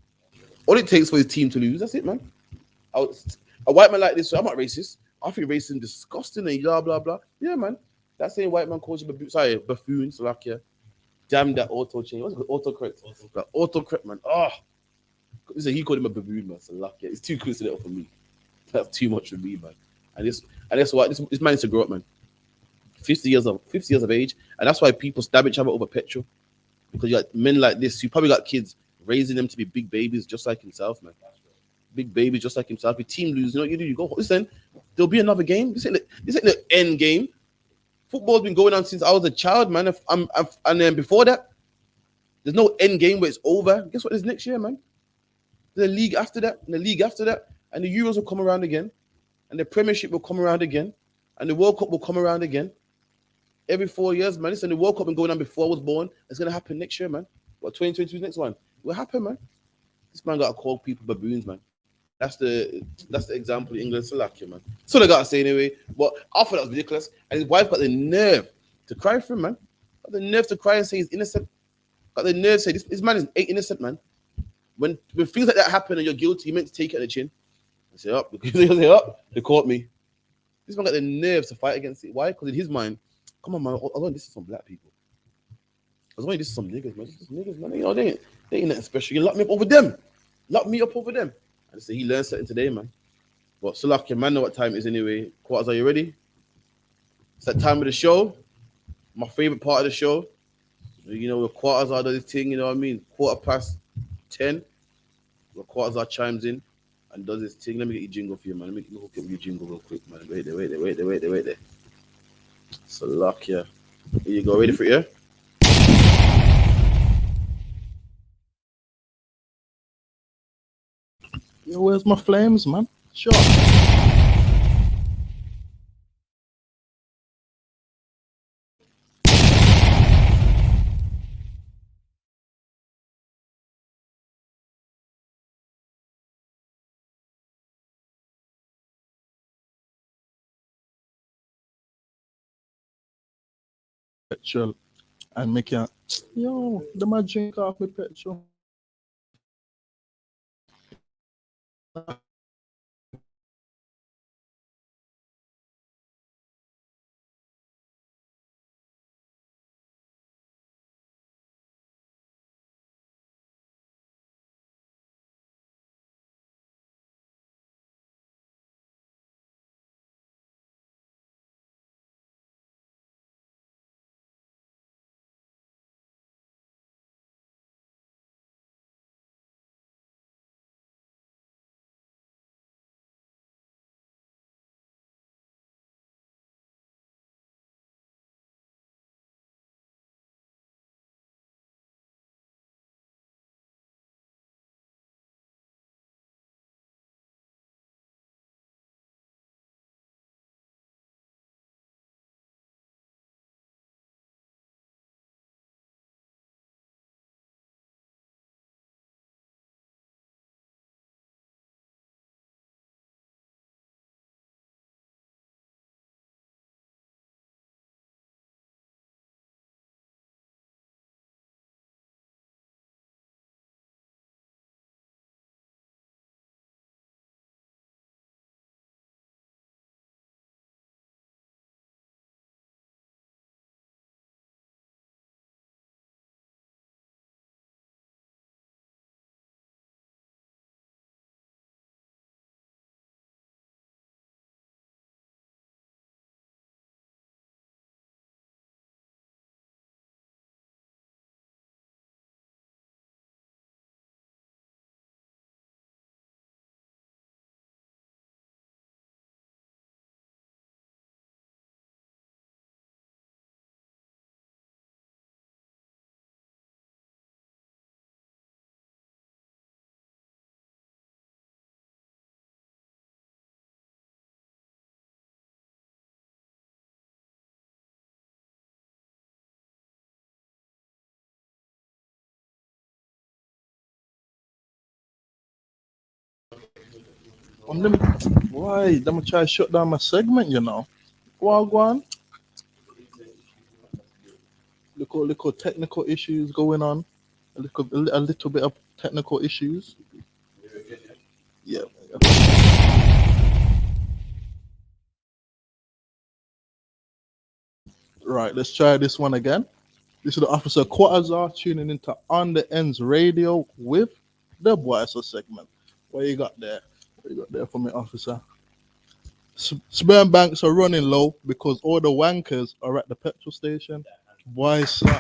All it takes for his team to lose, that's it, man. A white man like this, so I'm not racist. I think racism disgusting and blah, blah, blah. Yeah, man. That same white man calls you buffoon, Slovakia. damn that auto change. What's it called? Autocorrect. That autocorrect, man. Oh, he called him a baboon, man. So lucky. It's too coincidental for me. That's too much for me, man. And that's why this man needs to grow up, man. 50 years of age, and that's why people stab each other over petrol. Because you got men like this, you probably got kids raising them to be big babies just like himself, man. Big babies just like himself. Your team lose, you know what you do? You go, listen, there'll be another game. This ain't the end game. Football's been going on since I was a child, man. And then before that, there's no end game where it's over. Guess what? There's next year, man. There's a league after that, and the league after that, and the Euros will come around again, and the Premiership will come around again, and the World Cup will come around again. Every 4 years, man. Listen, the World Cup been going on before I was born. It's gonna happen next year, man. What 2022 is next one? It will happen, man. This man gotta call people baboons, man. That's the example in England. Slovakia, man. So they gotta say anyway. But I thought that was ridiculous. And his wife got the nerve to cry for him, man. Got the nerve to cry and say he's innocent. Got the nerve to say this man is innocent, man. When things like that happen and you're guilty, you meant to take it on the chin. I say up because they caught me. This man got the nerve to fight against it. Why? Because in his mind, come on, man. I learned this is some black people. I was only this is some niggas, man. This is niggas, man. You know, they ain't nothing special. You lock me up over them. Lock me up over them. And so he learned something today, man. But so lucky, man, know what time it is anyway. Quarters, are you ready? It's that time of the show. My favorite part of the show. You know, the quarters are this thing, you know what I mean? 10:15. The quarters are chimes in and does this thing. Let me get your jingle for you, man. Let me hook up your jingle real quick, man. Wait there. So lucky, yeah. Here you go. Ready for it, yeah? Yo, where's my flames, man? Sure. Petrol and make it. Yo, the man drink off my petrol. Why? Let me try to shut down my segment, you know. Go on. Little technical issues going on. A little bit of technical issues. Yeah. Right, let's try this one again. This is the Officer Quatazar tuning into On the Ends Radio with the Boysa segment. What you got there? What you got there for me, officer? Sperm banks are running low because all the wankers are at the petrol station. Boysa.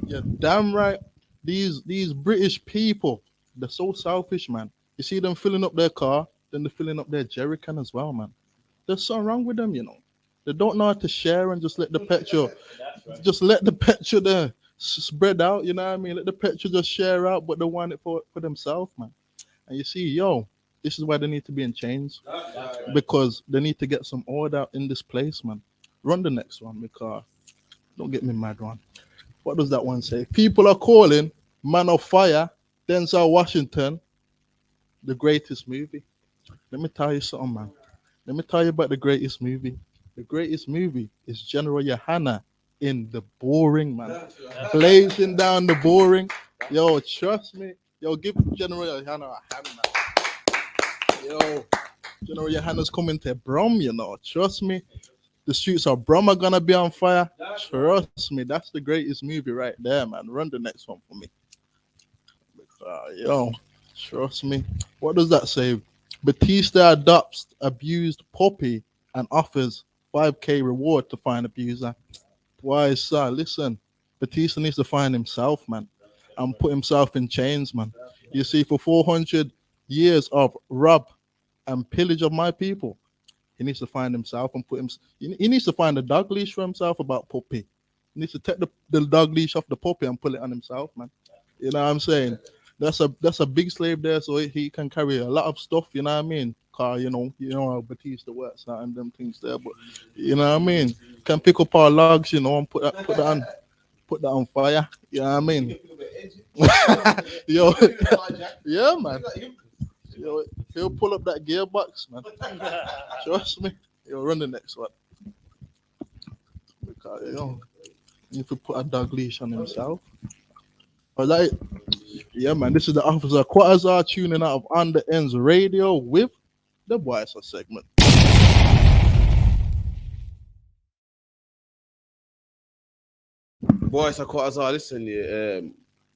You're damn right. These British people, they're so selfish, man. You see them filling up their car, then they're filling up their jerry can as well, man. There's something wrong with them, you know. They don't know how to share and just let the petrol, just let the petrol there spread out. You know what I mean? Let the petrol just share out, but they want it for themselves, man. And you see, yo, this is why they need to be in chains because they need to get some order in this place, man. Run the next one because don't get me mad, one. What does that one say? People are calling Man of Fire, Denzel Washington, the greatest movie. Let me tell you something, man. Let me tell you about the greatest movie. The greatest movie is General Yohana in The Boring, man. Blazing down the boring. Yo, trust me. Yo, give General Yohana a hand, man. Yo, General Yohana's coming to Brum, you know. Trust me. The streets of Brum are gonna be on fire. Trust me, that's the greatest movie right there, man. Run the next one for me. Yo, trust me. What does that say? Batista adopts abused puppy and offers 5K reward to find abuser. Why, sir? Listen, Batista needs to find himself, man, and put himself in chains, man. You see, for 400 years of rob and pillage of my people, he needs to find himself and put him. He needs to find a dog leash for himself about puppy. He needs to take the dog leash off the puppy and pull it on himself, man. You know what I'm saying? That's a big slave there, so he can carry a lot of stuff. You know what I mean? Car, you know how Batista works and them things there. But you know what I mean? Can pick up our logs, you know, and put that on fire. You know what I mean? Yo, yeah, man. Yo, he'll pull up that gearbox, man. Trust me. He'll run the next one. Because, you know, if you put a dog leash on himself. All right. Yeah, man. This is the Officer Quatazar tuning out of On the Ends Radio with the Boysa segment. Boysa Quatazar, listen, yeah.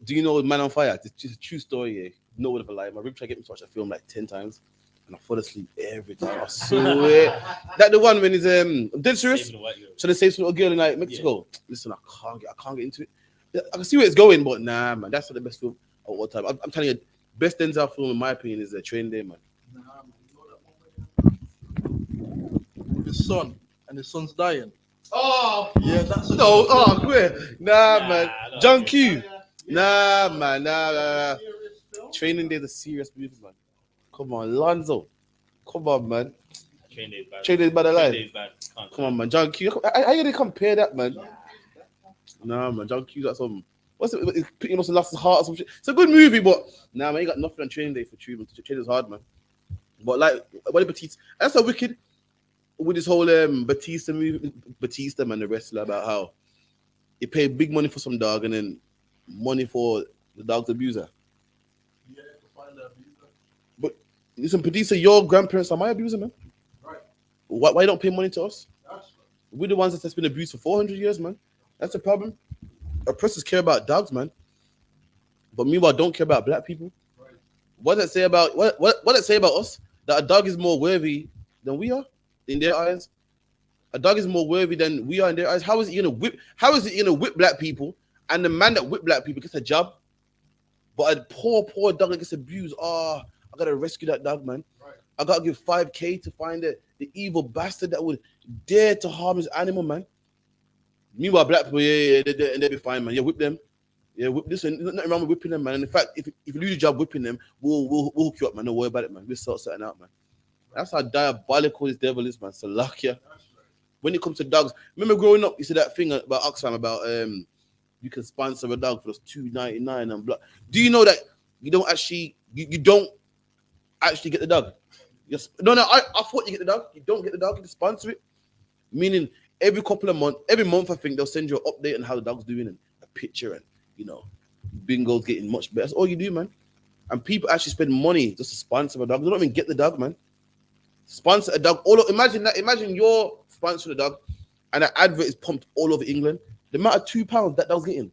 Do you know Man on Fire? It's just a true story, yeah. No word of a lie. My rib tried to get me to watch the film like 10 times, and I fall asleep every time. I swear. That the one when he's I'm dead serious. So they save some little girl in like Mexico. Yeah. Listen, I can't get into it. I can see where it's going, but nah, man, that's not the best film of all time. I'm telling you, best Denzel film in my opinion is Training Day, man. His son and his son's dying. Oh yeah, that's no. Oh, quit. Nah, man. John Q. Nah, man. Nah. Training Day is a serious movie, man. Come on, Lonzo. Come on, man. Training Day is bad. Training Day is bad alive. Come on, man. John Q. How you gonna compare that, man? Nah, man. John Q got some. What's it? He must have lost his heart or some shit. It's a good movie, but nah, man. You got nothing on Training Day for treatment. Training is hard, man. But like, what Batista? That's so wicked with this whole Batista movie. Batista, man, the wrestler, about how he paid big money for some dog and then money for the dog's abuser. Yeah, to find the abuser. But listen, Batista, your grandparents are my abuser, man. Right. Why you don't pay money to us? That's right. We're the ones that's been abused for 400 years, man. That's the problem. Oppressors care about dogs, man. But meanwhile, don't care about black people. Right. What does it say about what does it say about us? That a dog is more worthy than we are in their eyes. A dog is more worthy than we are in their eyes. How is it gonna whip? How is it gonna whip black people? And the man that whip black people gets a job, but a poor dog that gets abused. Oh, I gotta rescue that dog, man. Right. I gotta give 5K to find the evil bastard that would dare to harm his animal, man. Meanwhile, black people, and they'll be fine, man. Yeah, whip them. Yeah, whip this. And nothing wrong with whipping them, man. And in fact, if you lose your job whipping them, we'll hook you up, man. Don't worry about it, man. We'll sort something out, man. That's how diabolical this devil is, man. Salakia. When it comes to dogs, remember growing up, you said that thing about Oxfam about you can sponsor a dog for those $2.99 and blah. Do you know that you don't actually you don't actually get the dog? No, I thought you get the dog. You don't get the dog. You can sponsor it, meaning every month I think they'll send you an update on how the dog's doing and a picture and bingo's getting much better. That's all you do, man. And people actually spend money just to sponsor a dog. They don't even get the dog, man. Sponsor a dog. Imagine that. Imagine you're sponsoring a dog and an advert is pumped all over England. The amount of £2 that was getting,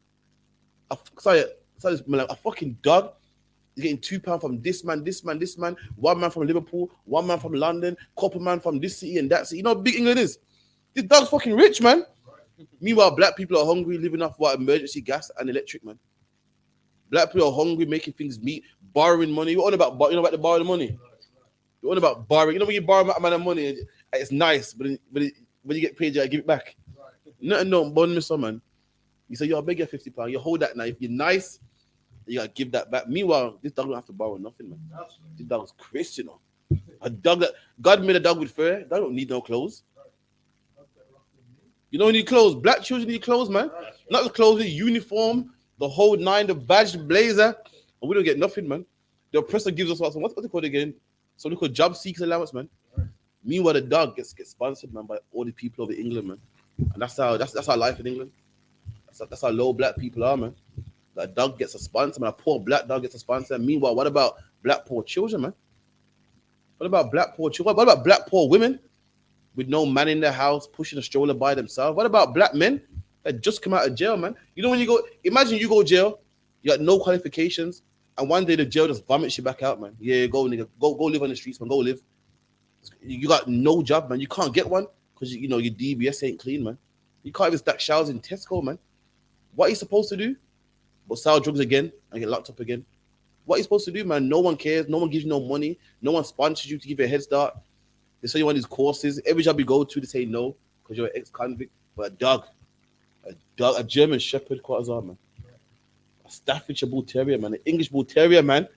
sorry, like a fucking dog is getting £2 from this man, one man from Liverpool, one man from London, couple man from this city and that city. You know how big England is? This dog's fucking rich, man. Meanwhile, black people are hungry, living off what emergency gas and electric, man. Black people are hungry, making things meet, borrowing money. You're on about the borrowing money. You're on about borrowing. You know when you borrow a man of money, it's nice, but when you get paid, you gotta give it back. Nothing, no, bond me some man. You say, yo, I beg you £50. You hold that now. If you're nice, you gotta give that back. Meanwhile, this dog don't have to borrow nothing, man. This dog's Christian, you know. A dog that God made a dog with fur, that don't need no clothes. You don't need clothes. Black children need clothes, man. Not the clothes, the uniform, the whole nine, the badge, the blazer, and we don't get nothing, man. The oppressor gives us what's it called again? So we call job seekers allowance, man. Meanwhile, the dog gets sponsored, man, by all the people over England, man. And that's our life in England. That's how low black people are, man. That dog gets a sponsor, man. A poor black dog gets a sponsor. Meanwhile, what about black poor children, man? What about black poor children? What about black poor women with no man in their house, pushing a stroller by themselves? What about black men that just come out of jail, man? You know when you go, imagine you go jail, you got no qualifications, and one day the jail just vomits you back out, man. Yeah, go nigga, go live on the streets, man. Go live. You got no job, man. You can't get one because you know your DBS ain't clean, man. You can't even stack showers in Tesco, man. What are you supposed to do? But sell drugs again and get locked up again. What are you supposed to do, man? No one cares. No one gives you no money. No one sponsors you to give you a head start. They say you want these courses. Every job you go to, they say no because you're an ex-convict. But a German Shepherd Quasar, man. A Staffordshire Bull Terrier, man. An English Bull Terrier, man.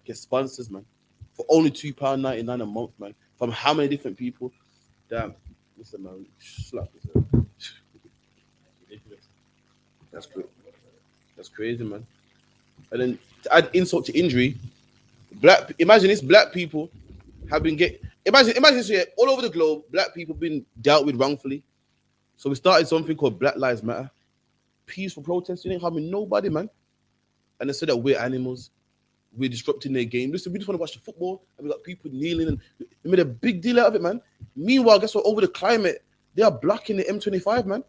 Gets sponsors, man. For only £2.99 a month, man. From how many different people? Damn. Listen, man. Slap this, man. That's good. That's crazy, man. And then to add insult to injury, imagine this, black people have been imagine this here, all over the globe, black people been dealt with wrongfully. So we started something called Black Lives Matter. Peaceful protest, you ain't harming nobody, man. And they said that we're animals, we're disrupting their game. Listen, we just want to watch the football, and we got people kneeling, and they made a big deal out of it, man. Meanwhile, guess what? Over the climate, they are blocking the M25, man.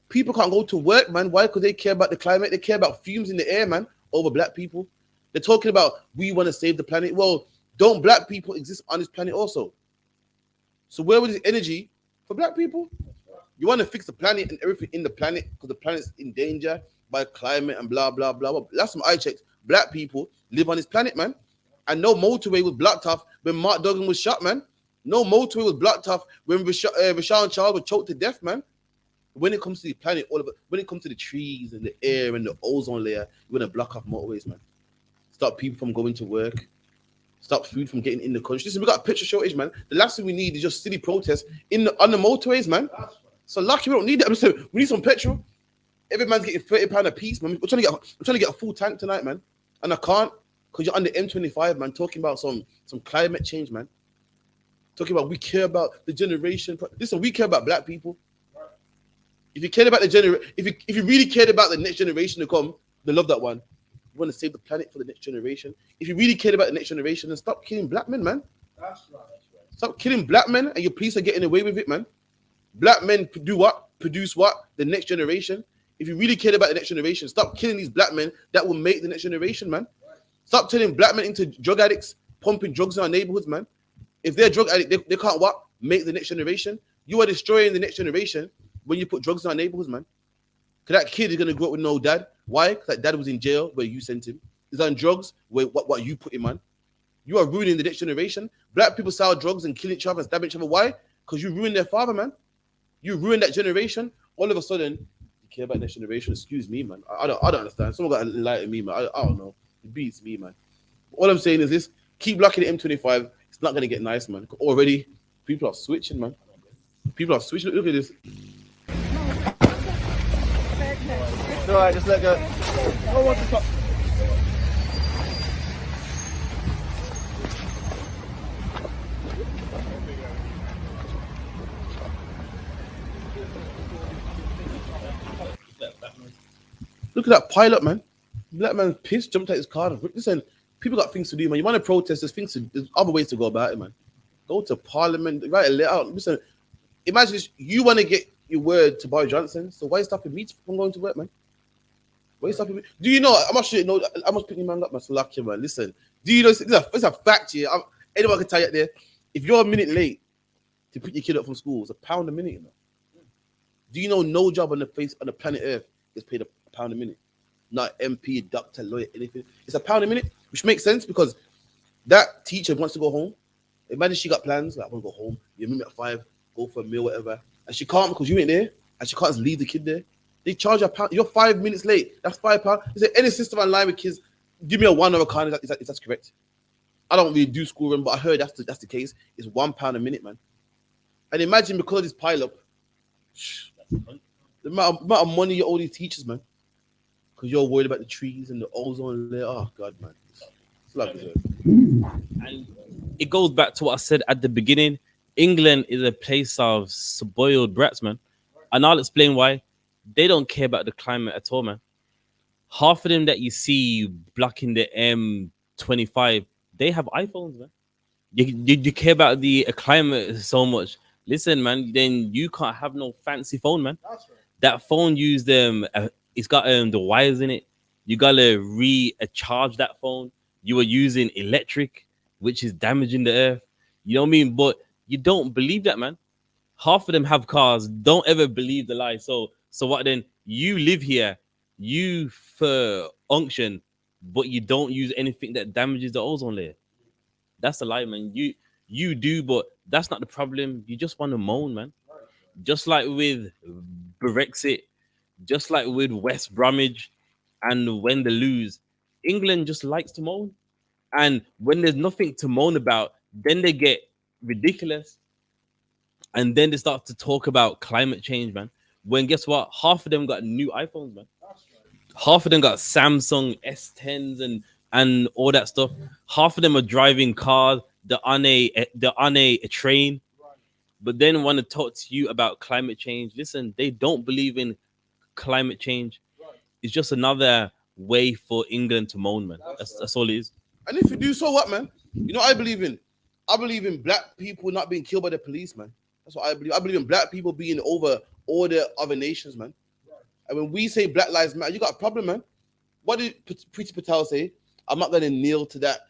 People can't go to work, man. Why? Because they care about the climate. They care about fumes in the air, man, over black people. They're talking about we want to save the planet. Well, don't black people exist on this planet also? So where was this energy for black people? You want to fix the planet and everything in the planet because the planet's in danger by climate and blah, blah, blah, blah. Last time I checked, black people live on this planet, man. And no motorway was blocked off when Mark Duggan was shot, man. No motorway was blocked off when Rashawn Charles was choked to death, man. When it comes to the planet, all of it, when it comes to the trees and the air and the ozone layer, you want to block off motorways, man. Stop people from going to work. Stop food from getting in the country. Listen, we got a petrol shortage, man. The last thing we need is just silly protests on the motorways, man. So lucky we don't need that. I'm saying we need some petrol. Every man's getting £30 a piece, man. I'm trying to get a full tank tonight, man. And I can't because you're on the M25, man, talking about some climate change, man. Talking about we care about the generation. Listen, we care about black people. If you cared about if you really cared about the next generation to come, they love that one. You want to save the planet for the next generation. If you really cared about the next generation, then stop killing black men, man. That's right. Stop killing black men, and your police are getting away with it, man. Black men do what? Produce what? The next generation. If you really cared about the next generation, stop killing these black men that will make the next generation, man. Stop turning black men into drug addicts, pumping drugs in our neighborhoods, man. If they're drug addicts, they can't what? Make the next generation. You are destroying the next generation when you put drugs in our neighborhoods, man. Because that kid is going to grow up with no dad. Why? Because that dad was in jail where you sent him. He's on drugs where what you put him on. You are ruining the next generation. Black people sell drugs and kill each other and stab each other. Why? Because you ruined their father, man. You ruined that generation. All of a sudden, you care about next generation. Excuse me, man. I don't understand. Someone got to enlighten me, man. I don't know. It beats me, man. All I'm saying is this. Keep blocking the M25. It's not going to get nice, man. Already, people are switching, man. People are switching. Look at this. It's all right, just let go. I want to stop. Look at that pilot, man. Black man pissed, jumped out his car. Listen, people got things to do, man. You want to protest, there's other ways to go about it, man. Go to parliament, write a letter out. Listen, imagine this, you want to get your word to Boris Johnson. So why are you stopping me from going to work, man? Why are you stopping me? Do you know? I must pick your man up, man. So lucky, man. Listen, do you know? It's a fact here. Anyone can tell you out there. If you're a minute late to pick your kid up from school, it's £1 a minute. You know? Do you know no job on the planet Earth is paid £1 a minute? Not MP, doctor, lawyer, anything. It's £1 a minute, which makes sense because that teacher wants to go home. Imagine she got plans, like I want to go home. You meet me at 5, go for a meal, whatever, and she can't because you ain't there, and she can't just leave the kid there. They charge £1. You're 5 minutes late. That's £5. Is there any system online with kids? Give me a 1 hour kind. Is that correct? I don't really do school run, but I heard that's the case. It's £1 a minute, man. And imagine because of this pile up, the amount of money you owe these teachers, man, because you're worried about the trees and the ozone layer. Oh God, man, it's like it. And it goes back to what I said at the beginning. England is a place of spoiled brats, man, and I'll explain why. They don't care about the climate at all, man. Half of them that you see blocking the M25, they have iPhones, man. You care about the climate so much. Listen, man, then you can't have no fancy phone, man. That's right. That phone used it's got the wires in it. You gotta recharge that phone. You are using electric, which is damaging the earth. You know what I mean? But you don't believe that, man. Half of them have cars. Don't ever believe the lie. So what then? You live here, you for unction, but you don't use anything that damages the ozone layer. That's the lie, man. You do, but that's not the problem. You just want to moan, man. Just like with Brexit, just like with West Bromwich, and when they lose, England just likes to moan. And when there's nothing to moan about, then they get ridiculous. And then they start to talk about climate change, man. When guess what? Half of them got new iPhones, man. Half of them got Samsung S10s and all that stuff. Half of them are driving cars. They're on a train. But then want to talk to you about climate change. Listen, they don't believe in climate change. It's just another way for England to moan, man. That's all it is. And if you do, so what, man? You know what I believe in? I believe in black people not being killed by the police, man. That's what I believe. I believe in black people being over all the other nations, man. And when we say Black Lives Matter, you got a problem, man. What did Priti Patel say? I'm not going to kneel to that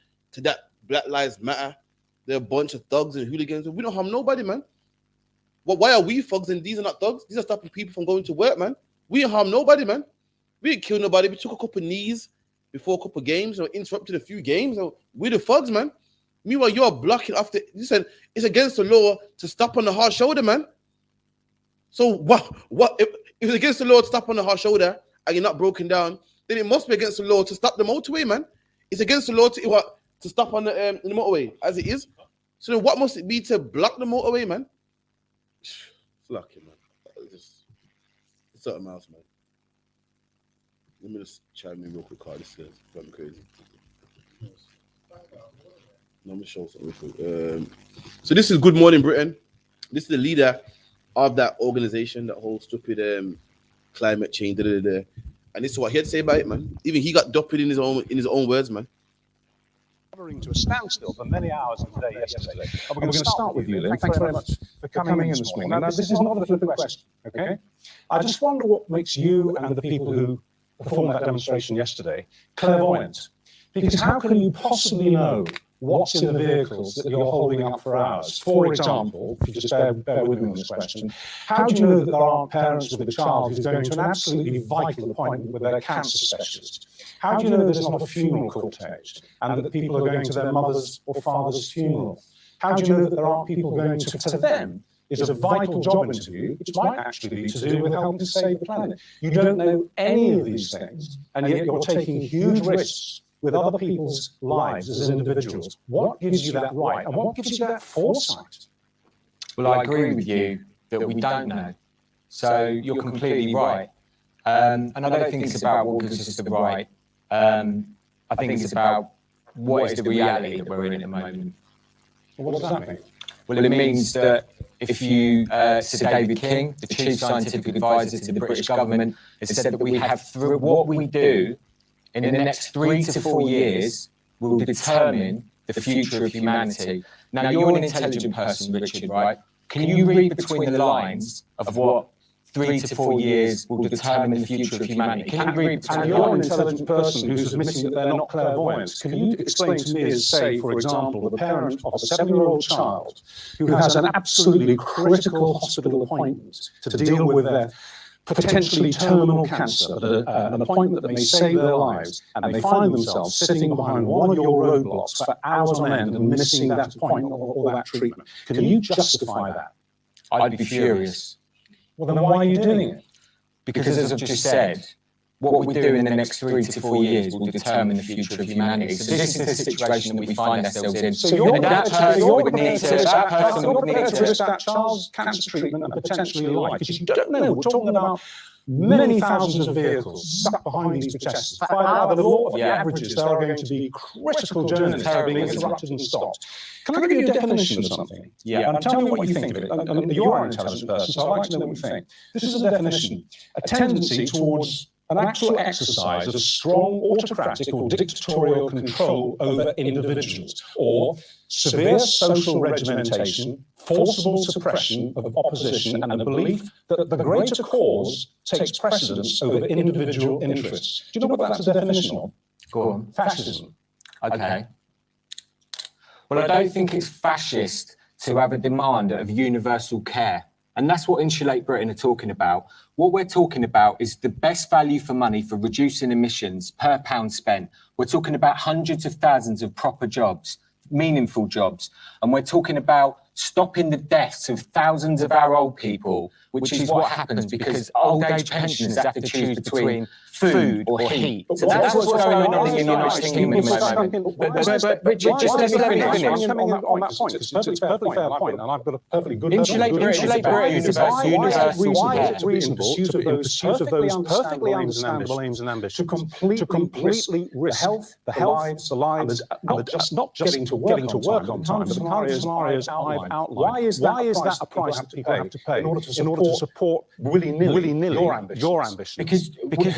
Black Lives Matter. They're a bunch of thugs and hooligans. We don't harm nobody, man. Well, why are we thugs and these are not thugs? These are stopping people from going to work, man. We didn't harm nobody, man. We didn't kill nobody. We took a couple knees before a couple games or interrupted a few games. So we're the thugs, man. Meanwhile, you're blocking after. You said it's against the law to stop on the hard shoulder, man. So what if it's against the law to stop on the hard shoulder and you're not broken down, then it must be against the law to stop the motorway, man. It's against the law to stop on the motorway as it is. So then what must it be to block the motorway, man? It's lucky, man. It's something else, man. Let me just chime in real quick, Carl. This is going crazy. Let me show something real quick. So this is Good Morning Britain. This is the leader of that organization, that whole stupid climate change, and this is what he had to say about it, man. Even he got duped in his own words, man. To a standstill for many hours of the day yesterday. And we're going to start with you, Lynn. Thanks very much for coming in this morning. Now, this is not a flippant question, okay? I just wonder what makes you and the people who performed that demonstration yesterday clairvoyant. Because how can you possibly know what's in the vehicles that you're holding up for hours? For example, if you just bear with me on this question, how do you know that there aren't parents with a child who's going to an absolutely vital appointment with their cancer specialist? How do you know there's not a funeral cortege and that people are going to their mother's or father's funeral? How do you know that there aren't people going to them? Is a vital job interview, which might actually be to do with helping to save the planet. You don't know any of these things, and yet you're taking huge risks with other people's lives as individuals. What gives you that right, and what gives you that foresight? Well, I agree with you that we don't know. So you're completely right. And I don't think it's about what gives us the right. I think it's about what is the reality that we're in at the moment. Well, what does that mean? Well, it means that if you, Sir David King, the Chief Scientific Advisor to the British government, has said that we have, through what we do in the next 3 to 4 years, will determine the future of humanity. Now, you're an intelligent person, Richard, right? Can you read between the lines of what 3 to 4 years will determine the future of humanity. Can you read And you're an intelligent person who's admitting that they're not clairvoyants. Can you explain to me, as say, for example, the parent of a 7-year-old child who has an absolutely critical hospital appointment to deal with their potentially terminal cancer, an appointment that may save their lives, and they find themselves sitting behind one of your roadblocks for hours on end and missing that appointment or that treatment? Can you justify that? I'd be furious. Well, then why are you doing it? Because as I've just said, what we do in the next 3 to 4 years will determine the future of humanity. So this is the situation that we find ourselves in. So you're that person would need to risk that child's cancer treatment and potentially life, because you don't know. We're talking about many thousands of vehicles stuck behind these protesters. By the law of the averages, there are going to be critical journeys that are being interrupted and stopped. Can I give you a definition of something? Yeah. And tell me what you think of it. And you're an intelligent person, so I'd like to know what you think. This is a definition: a tendency towards an actual exercise of strong autocratic or dictatorial control over individuals, or severe social regimentation, forcible suppression of opposition, and the belief that the greater cause takes precedence over individual interests. Do you know what that's a definition of? Go on. Fascism. Okay. Well, I don't think it's fascist to have a demand of universal care. And that's what Insulate Britain are talking about. What we're talking about is the best value for money for reducing emissions per pound spent. We're talking about hundreds of thousands of proper jobs, meaningful jobs. And we're talking about stopping the deaths of thousands of our old people, which is what happens because old age pensioners have to choose between food or heat. So that's what's going on in the United Kingdom at the moment. But Richard, just let me finish. On that point, it's a perfectly fair point, and I've got a perfectly good... Insulate Britain is about universal Why care. is it reasonable in pursuit of those perfectly understandable aims and ambitions to completely risk the health, the lives, not just getting to work on time, but the scenarios I've outlined? Why is that a price that people have to pay in order to support willy-nilly your ambition? Because if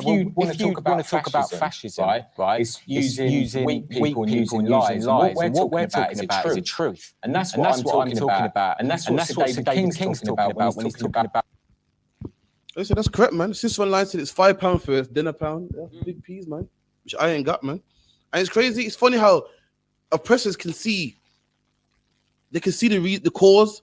you want to talk about fascism, right, it's using weak people and using lies. And what we're talking about is the truth. And that's what I'm talking about. And that's what David King's talking about when he's talking about. Listen, that's correct, man. Sis one line said it's £5 for dinner pound. Yeah, big peas, man. Which I ain't got, man. And it's crazy. It's funny how oppressors can see. They can see the cause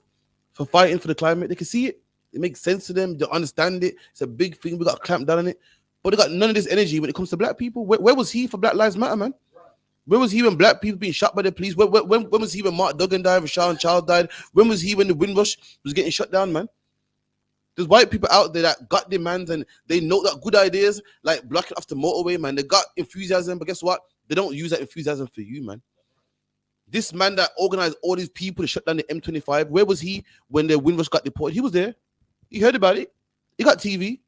for fighting for the climate. They can see it. It makes sense to them. They understand it. It's a big thing. We got to clamp down on it. But they got none of this energy when it comes to black people. Where was he for Black Lives Matter, man? Where was he when black people being shot by the police? When was he when Mark Duggan died, Rashawn Child died? When was he when the Windrush was getting shut down, man? There's white people out there that got demands and they know that good ideas, like blocking off the motorway, man. They got enthusiasm, but guess what? They don't use that enthusiasm for you, man. This man that organized all these people to shut down the M25, where was he when the Windrush got deported? He was there. He heard about it. He got TV.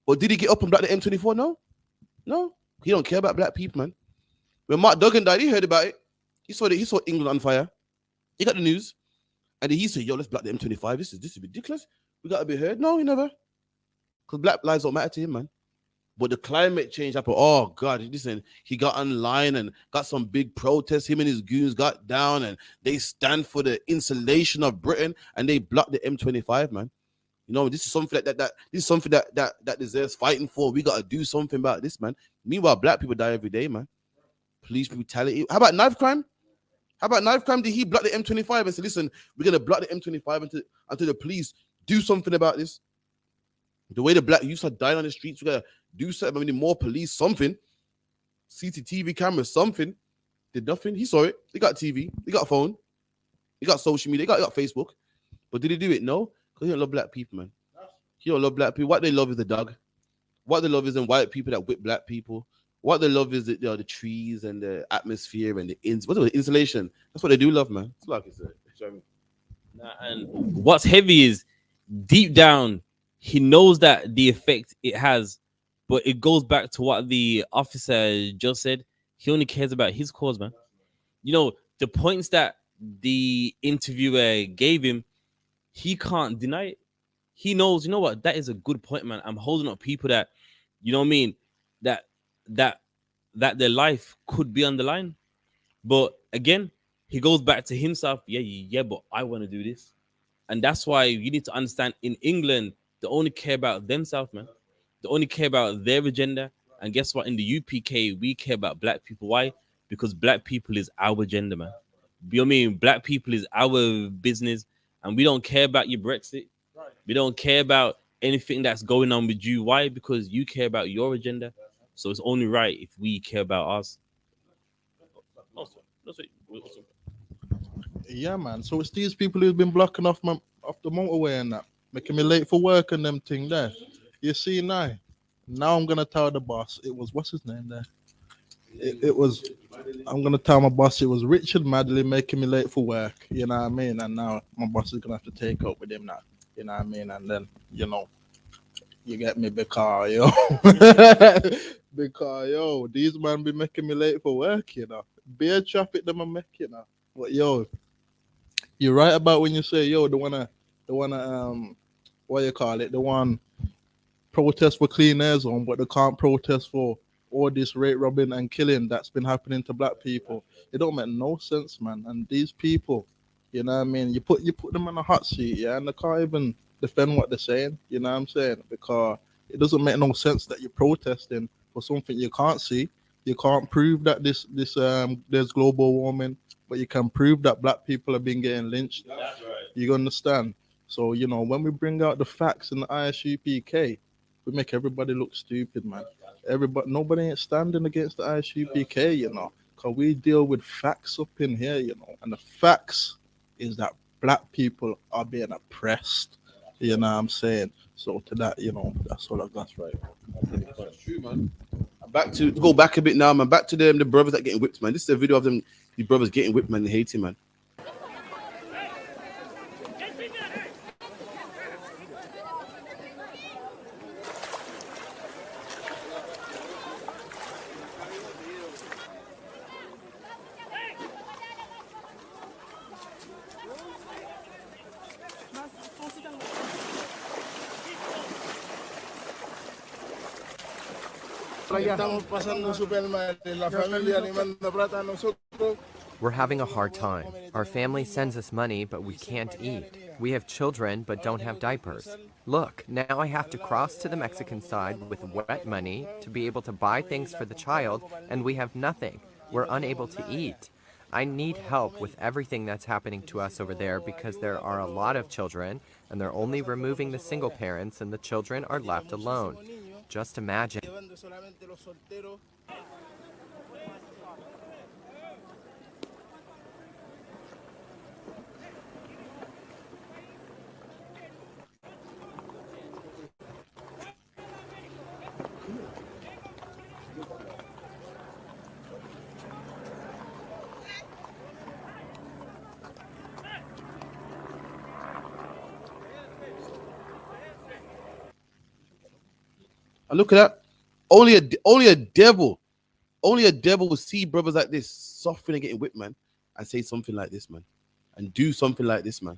Or did he get up and block the M24? No. He don't care about black people, man. When Mark Duggan died, he heard about it. He saw England on fire. He got the news. And then he said, yo, let's block the M25. This is ridiculous. We got to be heard. No, he never. Because black lives don't matter to him, man. But the climate change happened. Oh, God, listen, he got online and got some big protests. Him and his goons got down and they stand for the insulation of Britain and they blocked the M25, man. You know, this is something that deserves fighting for. We got to do something about this, man. Meanwhile, black people die every day, man. Police brutality. How about knife crime? Did he block the M25 and say, listen, we're going to block the M25 until the police do something about this? The way the black youths are dying on the streets, we got to do something. I mean, more police, something. CCTV cameras, something. Did nothing. He saw it. He got TV. He got a phone. He got social media. He got Facebook. But did he do it? No. Because he don't love black people, man. He don't love black people. What they love is the dog. What they love is the white people that whip black people. What they love is the trees and the atmosphere and the insulation. That's what they do love, man. It's like it's and what's heavy is deep down, he knows that the effect it has, but it goes back to what the officer just said. He only cares about his cause, man. You know, the points that the interviewer gave him, he can't deny it. He knows, you know what, that is a good point, man. I'm holding up people that, you know what I mean, that their life could be on the line. But again, he goes back to himself. Yeah, but I want to do this. And that's why you need to understand in England, they only care about themselves, man. They only care about their agenda. And guess what? In the UPK, we care about black people. Why? Because black people is our agenda, man. You know what I mean? Black people is our business. And we don't care about your Brexit. We don't care about anything that's going on with you. Why? Because you care about your agenda. So it's only right if we care about us. Yeah, man. So it's these people who've been blocking off the motorway and that, making me late for work and them thing there. You see now. Now I'm gonna tell the boss. It was what's his name there? It was. I'm gonna tell my boss it was Richard Madley making me late for work. You know what I mean? And now my boss is gonna have to take up with him now. You know what I mean? And then you get me because because these man be making me late for work. Bare traffic them I make But you're right about when you say they wanna what you call it, the one protest for clean air zone, but they can't protest for all this rape, robbing, and killing that's been happening to black people. It don't make no sense, man. And these people, you know what I mean, you put them on a hot seat, and they can't even defend what they're saying, you know what I'm saying? Because it doesn't make no sense that you're protesting for something you can't see. You can't prove that there's global warming, but you can prove that black people have been getting lynched. That's right. You understand? So, when we bring out the facts in the ISUPK, we make everybody look stupid, man. Nobody ain't standing against the ISUPK, because we deal with facts up in here, and the facts is that black people are being oppressed. You know what I'm saying? So to that, that's all I got. Right. That's true, man. Go back a bit now, man. Back to the brothers that getting whipped, man. This is a video of them, the brothers getting whipped, man. They hate him, man. We're having a hard time. Our family sends us money, but we can't eat. We have children, but don't have diapers. Look, now I have to cross to the Mexican side with wet money to be able to buy things for the child, and we have nothing. We're unable to eat. I need help with everything that's happening to us over there because there are a lot of children, and they're only removing the single parents, and the children are left alone. Just imagine. And look at that. Only a devil will see brothers like this suffering and getting whipped, man, and say something like this, man, and do something like this, man.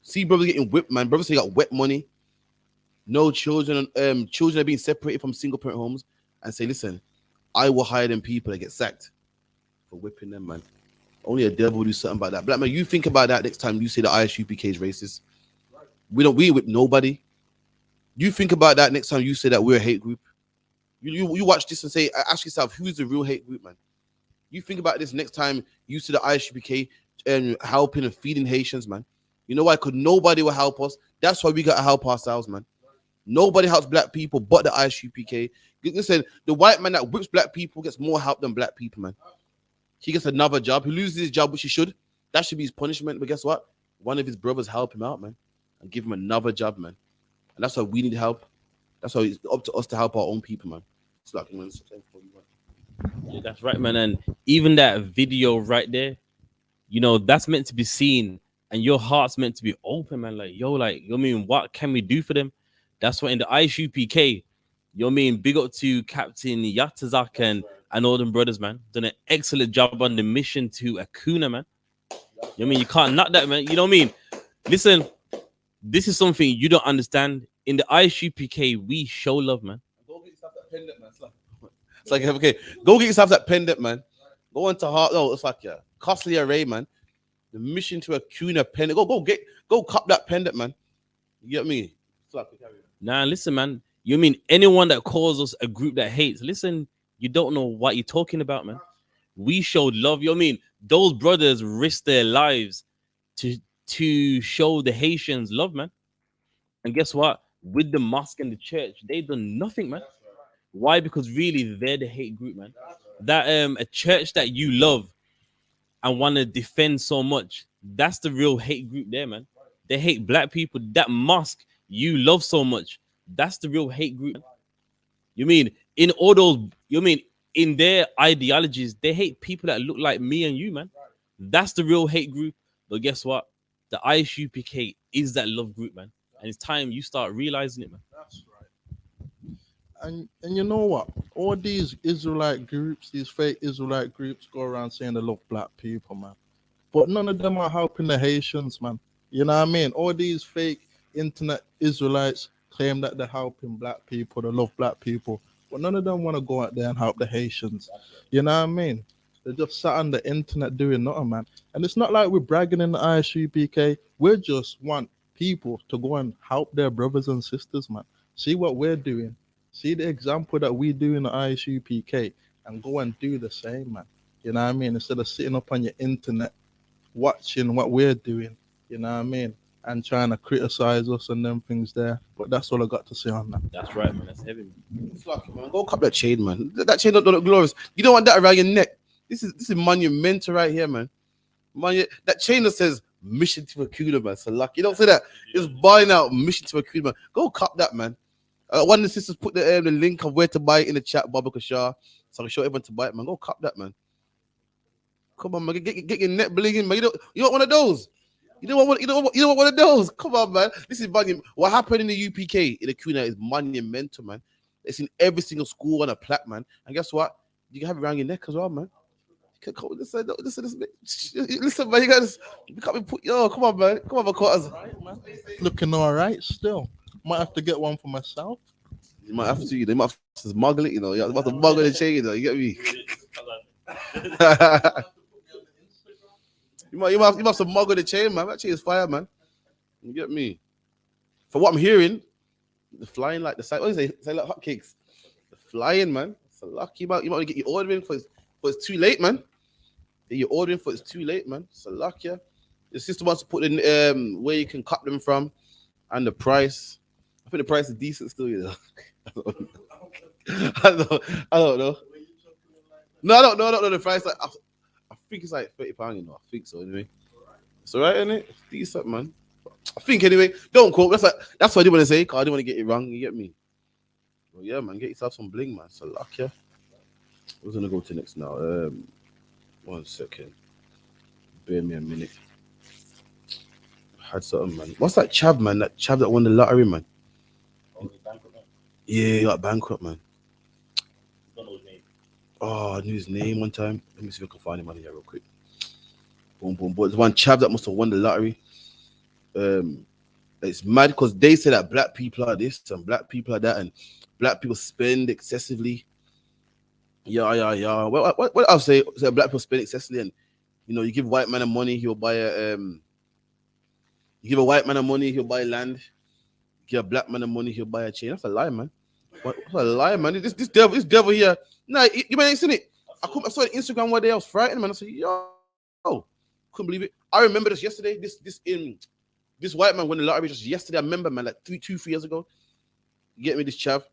See brothers getting whipped, man. Brothers say got wet money, no children, children are being separated from single parent homes, and say, listen, I will hire them people that get sacked for whipping them, man. Only a devil will do something about that. Black man, you think about that next time you say the ISUPK is racist. We whip nobody. You think about that next time you say that we're a hate group. You watch this and say, ask yourself, who's the real hate group, man? You think about this next time you see the ISUPK helping and feeding Haitians, man. You know why? Because nobody will help us. That's why we got to help ourselves, man. Nobody helps black people but the ISUPK. Listen, the white man that whips black people gets more help than black people, man. He gets another job. He loses his job, which he should. That should be his punishment. But guess what? One of his brothers help him out, man, and give him another job, man. And that's why we need help. That's why it's up to us to help our own people, man. It's like, yeah, that's right, man. And even that video right there, that's meant to be seen, and your heart's meant to be open, man. Like, I mean, what can we do for them? That's what in the ISUPK, big up to Captain Yatazak and all them brothers, man. Done an excellent job on the mission to Akuna, man. You can't knock that, man. You know what I mean? Listen, this is something you don't understand. In the ISUPK, we show love, man. Go get yourself that pendant, man. It's like okay, go get yourself that pendant, man. Go into heart. No, it's like costly array, man. The mission to a Kuna pendant. Go cop that pendant, man. You get me? Nah, listen, man. You mean anyone that calls us a group that hates? Listen, you don't know what you're talking about, man. We showed love. You know what I mean? Those brothers risked their lives to show the Haitians love, man. And guess what? With the mosque and the church, they done nothing, man. Why? Because really, they're the hate group, man. That a church that you love and want to defend so much, that's the real hate group there, man. They hate black people. That mosque you love so much, that's the real hate group. You mean in all those? You mean in their ideologies, they hate people that look like me and you, man. That's the real hate group. But guess what? The ISUPK is that love group, man. And it's time you start realizing it, man. That's right. And you know what? All these Israelite groups, these fake Israelite groups, go around saying they love black people, man. But none of them are helping the Haitians, man. You know what I mean? All these fake internet Israelites claim that they're helping black people, they love black people, but none of them want to go out there and help the Haitians. You know what I mean? They just sat on the internet doing nothing, man. And it's not like we're bragging in the ISUPK. We just want people to go and help their brothers and sisters, man. See what we're doing. See the example that we do in the ISUPK and go and do the same, man. You know what I mean? Instead of sitting up on your internet watching what we're doing, you know what I mean? And trying to criticize us and them things there. But that's all I got to say on that. That's right, man. That's heavy, man. It's lucky, man. Go cop that chain, man. That chain don't look glorious. You don't want that around your neck. This is monumental right here, man. That chain that says mission to Akuna, man. So lucky. You don't say that. It's buying out mission to Akuna, man. Go cop that, man. One of the sisters put the link of where to buy it in the chat, Baba Shah, so I can show everyone to buy it, man. Go cop that, man. Come on, man. Get your neck blinging, man. You don't want one of those. You don't want one of those. Come on, man. This is monumental. What happened in the UPK in the Kuna is monumental, man. It's in every single school on a plaque, man. And guess what? You can have it around your neck as well, man. Listen, man. You guys, you can't be put. Yo, come on, man. Come on, my quarters. Looking all right still. Might have to get one for myself. You might have to. They might have to smuggle it, you know. You have to smuggle the chain, you know. You get me? you might have to smuggle the chain, man. That chain is fire, man. You get me? For what I'm hearing, the flying like the side. What do you say like hotcakes? The flying, man. So lucky, man. You might want to get your ordering for it's too late, man. You're ordering for it's too late, man. So lucky. Your sister wants to put in where you can cut them from and the price. I think the price is decent still, you know. I don't know. No, I don't know the price. Like, I think it's like £30, you know. I think so anyway. It's alright, isn't it? It's decent, man. I think anyway. Don't quote. That's what I didn't want to say, because I didn't want to get it wrong. You get me? Well, yeah, man. Get yourself some bling, man. So luck, yeah. We're gonna go to next now. 1 second. Bear me a minute. I had something, man. What's that chav, man? That chav that won the lottery, man. Yeah, he got bankrupt, man. Oh, I knew his name one time. Let me see if I can find him on here real quick. Boom, boom, boom. There's one chav that must have won the lottery. It's mad because they say that black people are this and black people are that, and black people spend excessively. Yeah. What I'll say black people spend excessively, and you know, you give white man a money, he'll buy a you give a white man a money, he'll buy land. Give a black man a money, he'll buy a chain. That's a lie, man. What's a lie, man? This devil here. Nah, you ain't seen it. I saw it on Instagram one day. I was frightened, man. I said, yo, couldn't believe it. I remember this yesterday. This white man won the lottery just yesterday. I remember, man, like 3 years ago. You get me, this chav?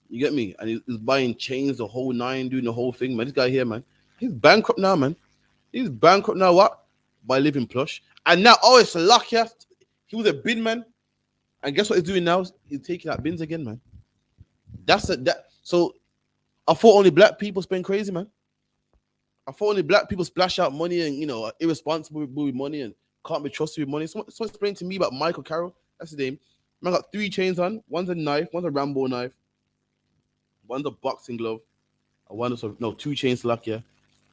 You get me? And he's buying chains, the whole nine, doing the whole thing, man. This guy here, man, he's bankrupt now, man. He's bankrupt now. What? By living plush. And now, it's lucky. He was a bin man. And guess what he's doing now? He's taking out bins again, man. So I thought only black people spend crazy, man. I thought only black people splash out money and, you know, are irresponsible with money and can't be trusted with money. Someone explained to me about Michael Carroll. That's his name. Man got 3 chains on. One's a knife. One's a Rambo knife. One's a boxing glove. And one is 2 chains luck, yeah.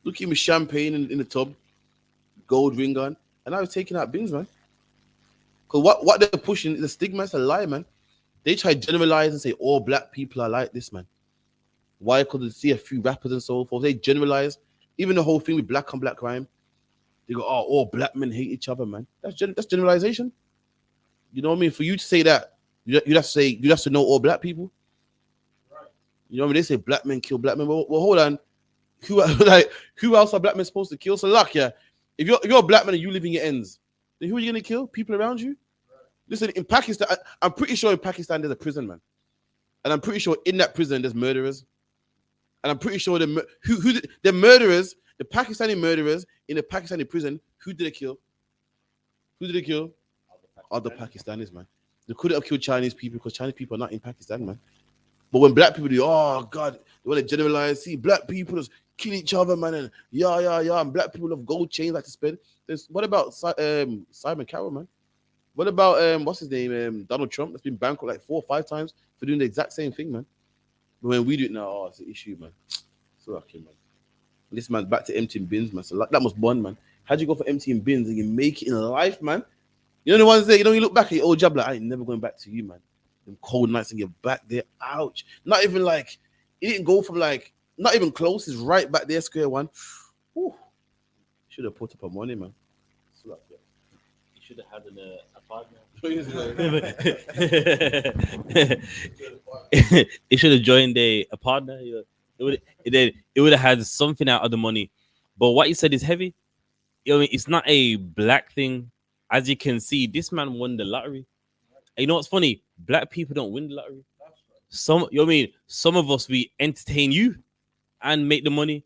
Look at him with champagne in the tub. Gold ring on. And now he's taking out bins, man. Because what they're pushing is a stigma. It's a lie, man. They try to generalize and say all black people are like this, man. Why? Because they see a few rappers and so forth. They generalize. Even the whole thing with black on black crime. they go, oh, all black men hate each other, man. That's generalization. You know what I mean? For you to say that, you have to know all black people. You know what I mean? They say black men kill black men. Well, hold on. Who else are black men supposed to kill? So luck, yeah. If you're a black man and you live in your ends, then who are you gonna kill? People around you? Listen, in Pakistan, I'm pretty sure in Pakistan there's a prison, man, and I'm pretty sure in that prison there's murderers, and I'm pretty sure the murderers, the Pakistani murderers in the Pakistani prison, who did they kill? Who did they kill? Other Pakistanis, man. They couldn't have killed Chinese people because Chinese people are not in Pakistan, man. But when black people do, oh God, they want to generalize. See, black people just kill each other, man, and and black people have gold chains like to spend. What about Simon Cowell, man? What about what's his name? Donald Trump that's been bankrupt like 4 or 5 times for doing the exact same thing, man. But when we do it now, oh, it's an issue, man. So lucky, man. This man's back to emptying bins, man. So that must bond, man. How'd you go for emptying bins and you make it in life, man? You know the ones there, you look back at your old job like, I ain't never going back to you, man. Them cold nights and you're back there, ouch. Not even like, it didn't go from like, not even close, it's right back there, square one. Should have put up a money, man. So you should have had a partner. It should have joined a partner. It would have had something out of the money. But what you said is heavy. It's not a black thing. As you can see, this man won the lottery. And you know what's funny? Black people don't win the lottery. Some of us, we entertain you and make the money.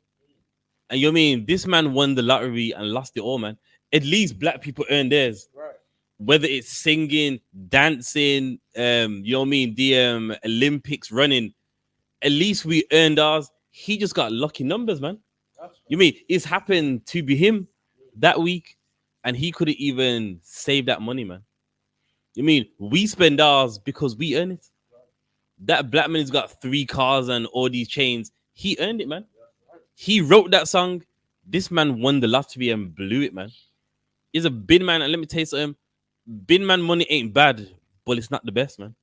And this man won the lottery and lost it all, man. At least black people earn theirs. Right. Whether it's singing, dancing, the Olympics, running, at least we earned ours. He just got lucky numbers, man. It's happened to be him that week, and he couldn't even save that money, man. We spend ours because we earn it. That black man has got 3 cars and all these chains. He earned it, man. He wrote that song. This man won the lottery and blew it, man. He's a bin man, and let me tell you something. Bin man money ain't bad, but it's not the best, man.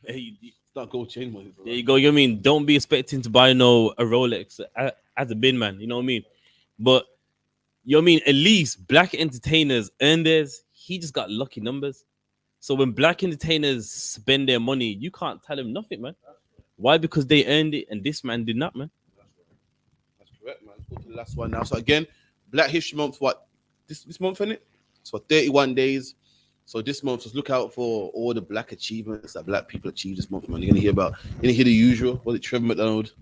Hey, it's not gold chain money. Bro. There you go. Don't be expecting to buy a Rolex as a bin man. You know what I mean? But at least black entertainers earn theirs. He just got lucky numbers. So when black entertainers spend their money, you can't tell them nothing, man. Why? Because they earned it, and this man did not, man. That's correct, man. Let's go to the last one now. So again, Black History Month. What this month, isn't it? It's for 31 days. So this month, just look out for all the black achievements that black people achieved this month, man. You're gonna hear the usual. Was it Trevor McDonald?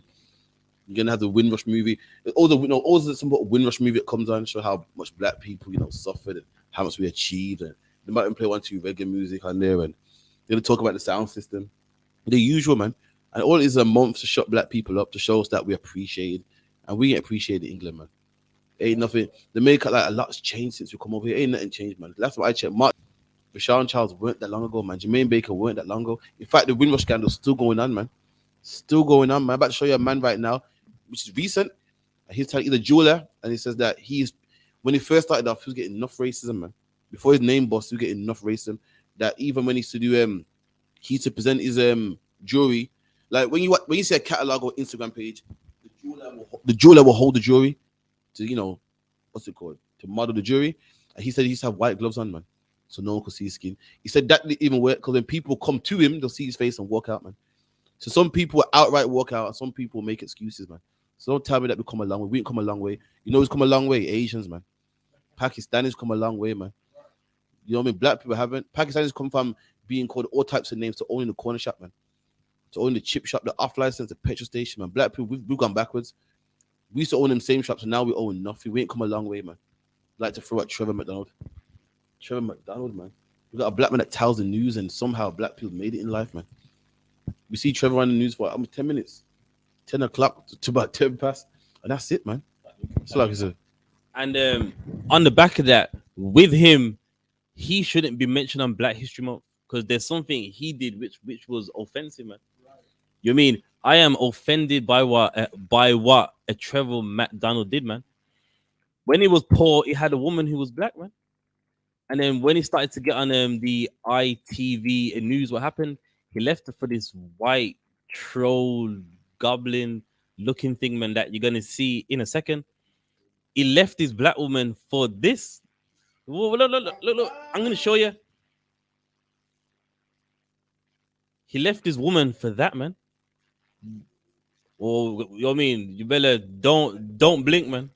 You're gonna have the Windrush movie. Also some Windrush movie that comes on, show how much black people suffered and how much we achieved. And they might even play 1, 2 reggae music on there, and they're gonna talk about the sound system, the usual, man. And all it is a month to shut black people up, to show us that we appreciate, and we ain't appreciated England, man. Ain't nothing. They make like a lot's changed since we come over here. Ain't nothing changed, man. That's what I checked. Rashawn Charles weren't that long ago, man. Jermaine Baker weren't that long ago. In fact, the Windrush scandal is still going on, man. Still going on, man. I'm about to show you a man right now, which is recent. He's a jeweler, and he says that when he first started off, he was getting enough racism, man. Before his name boss, he was getting enough racism that even when he used to do he used to present his jewelry. Like when you see a catalog or Instagram page, the jeweler will hold the jewelry to what's it called, to model the jewelry. And he said he used to have white gloves on, man, so no one could see his skin. He said that didn't even work because when people come to him, they'll see his face and walk out, man. So some people outright walk out, and some people make excuses, man. So don't tell me that we come a long way. We ain't come a long way. You know who's come a long way? Asians, man. Pakistanis come a long way, man. You know what I mean? Black people haven't. Pakistanis come from being called all types of names to owning the corner shop, man. To own the chip shop, the off license, the petrol station, man. Black people, we've gone backwards. We used to own them same shops, and now we own nothing. We ain't come a long way, man. I'd like to throw out Trevor McDonald. Trevor McDonald, man. We got a black man that tells the news, and somehow black people made it in life, man. We see Trevor on the news for 10 minutes, 10 o'clock to about 10 past, and that's it, man. So like I said. And on the back of that, with him, he shouldn't be mentioned on Black History Month because there's something he did which was offensive, man. You mean I am offended by what a Trevor McDonald did, man. When he was poor, he had a woman who was black, man. And then when he started to get on the ITV news, what happened? He left for this white troll goblin looking thing, man, that you're gonna see in a second. He left his black woman for this. Whoa, look. I'm gonna show you. He left his woman for that, man. Oh, you know what I mean? You better don't blink, man.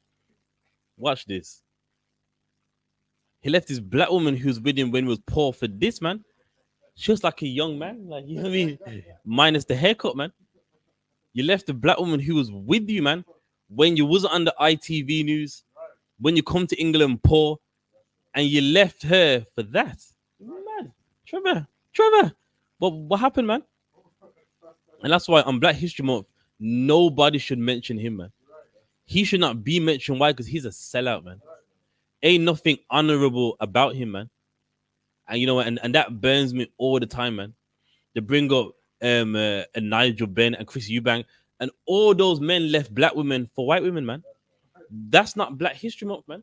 Watch this. He left his black woman who was with him when he was poor for this, man. She was like a young man, like, you know what I mean? Minus the haircut, man. You left the black woman who was with you, man, when you wasn't on the ITV news, when you come to England poor, and you left her for that. Man, Trevor. But what happened, man? And that's why on Black History Month, nobody should mention him, man. He should not be mentioned. Why? Because he's a sellout, man. Ain't nothing honorable about him, man. And you know what? And that burns me all the time, man. They bring up Nigel Benn and Chris Eubank, and all those men left black women for white women, man. That's not Black History Month, man.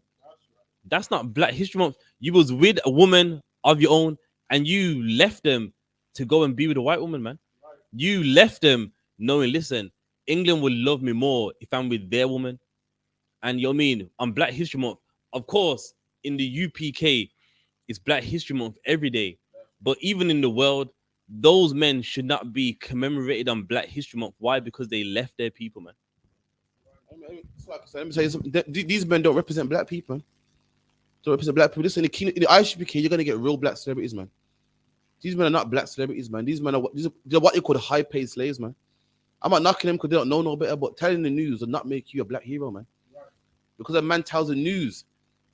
That's not Black History Month. You was with a woman of your own, and you left them to go and be with a white woman, man. You left them knowing, listen, England will love me more if I'm with their woman. And you know what I mean? On Black History Month, of course, in the UPK, it's Black History Month every day. But even in the world, those men should not be commemorated on Black History Month. Why? Because they left their people, man. Let me tell you something. These men don't represent black people, man. Don't represent black people. Listen, in the ISUPK, you're gonna get real black celebrities, man. These men are not black celebrities, man. These men are they're what you call high-paid slaves, man. I'm not knocking them because they don't know no better, but telling the news will not make you a black hero, man. Because a man tells the news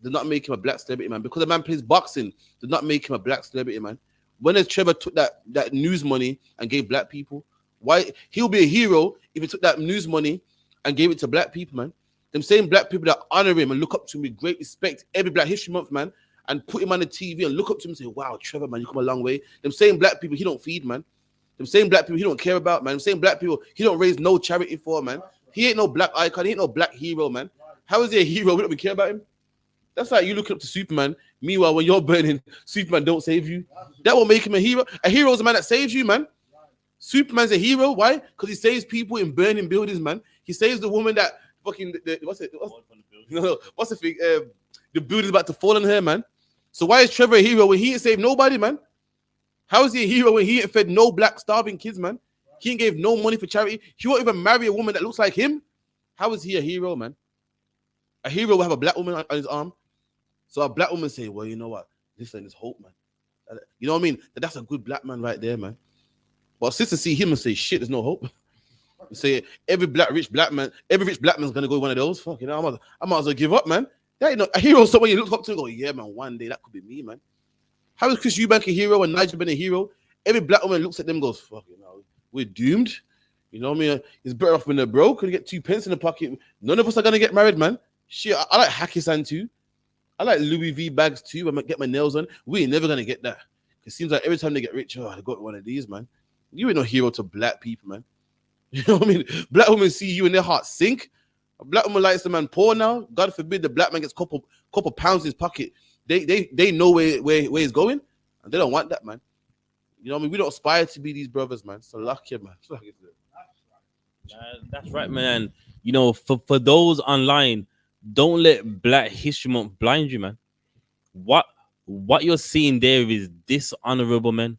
does not make him a black celebrity, man. Because a man plays boxing does not make him a black celebrity, man. When has Trevor took that news money and gave black people? Why he'll be a hero if he took that news money and gave it to black people, man. Them same black people that honor him and look up to him with great respect every Black History Month, man, and put him on the TV and look up to him and say, wow, Trevor, man, you come a long way. Them same black people he don't feed, man. Them same black people he don't care about, man. Them same black people he don't raise no charity for, man. He ain't no black icon. He ain't no black hero, man. How is he a hero? We don't even care about him. That's like you looking up to Superman. Meanwhile, when you're burning, Superman don't save you. That will make him a hero. A hero is a man that saves you, man. Superman's a hero. Why? Because he saves people in burning buildings, man. He saves the woman that fucking what's the thing? The building's about to fall on her, man. So why is Trevor a hero when he ain't saved nobody, man? How is he a hero when he ain't fed no black starving kids, man? He ain't gave no money for charity. He won't even marry a woman that looks like him. How is he a hero, man? A hero will have a black woman on his arm. So a black woman say, well, you know what? Listen, there's hope, man. You know what I mean? That's a good black man right there, man. But sister see him and say, shit, there's no hope. You say every rich black man's gonna go one of those. Fuck, you know, I might as well give up, man. That ain't no, a hero. Someone you look up to and go, yeah, man, one day that could be me, man. How is Chris Eubank a hero and Nigel Benn a hero? Every black woman looks at them and goes, fuck, you know, we're doomed. You know what I mean? It's better off when they're broke and get 2 pence in the pocket. None of us are gonna get married, man. Shit, I like Hacky-san too. I like Louis V bags too. I'm gonna get my nails on. We ain't never gonna get that. It seems like every time they get rich, oh, I got one of these, man. You ain't no hero to black people, man. You know what I mean? Black women see you and their heart sink. A black woman likes the man poor now. God forbid the black man gets couple pounds in his pocket. They know where he's going, and they don't want that, man. You know what I mean? We don't aspire to be these brothers, man. So lucky, man. That's right, man. You know, for those online, don't let Black History Month blind you, man. What you're seeing there is dishonorable, man.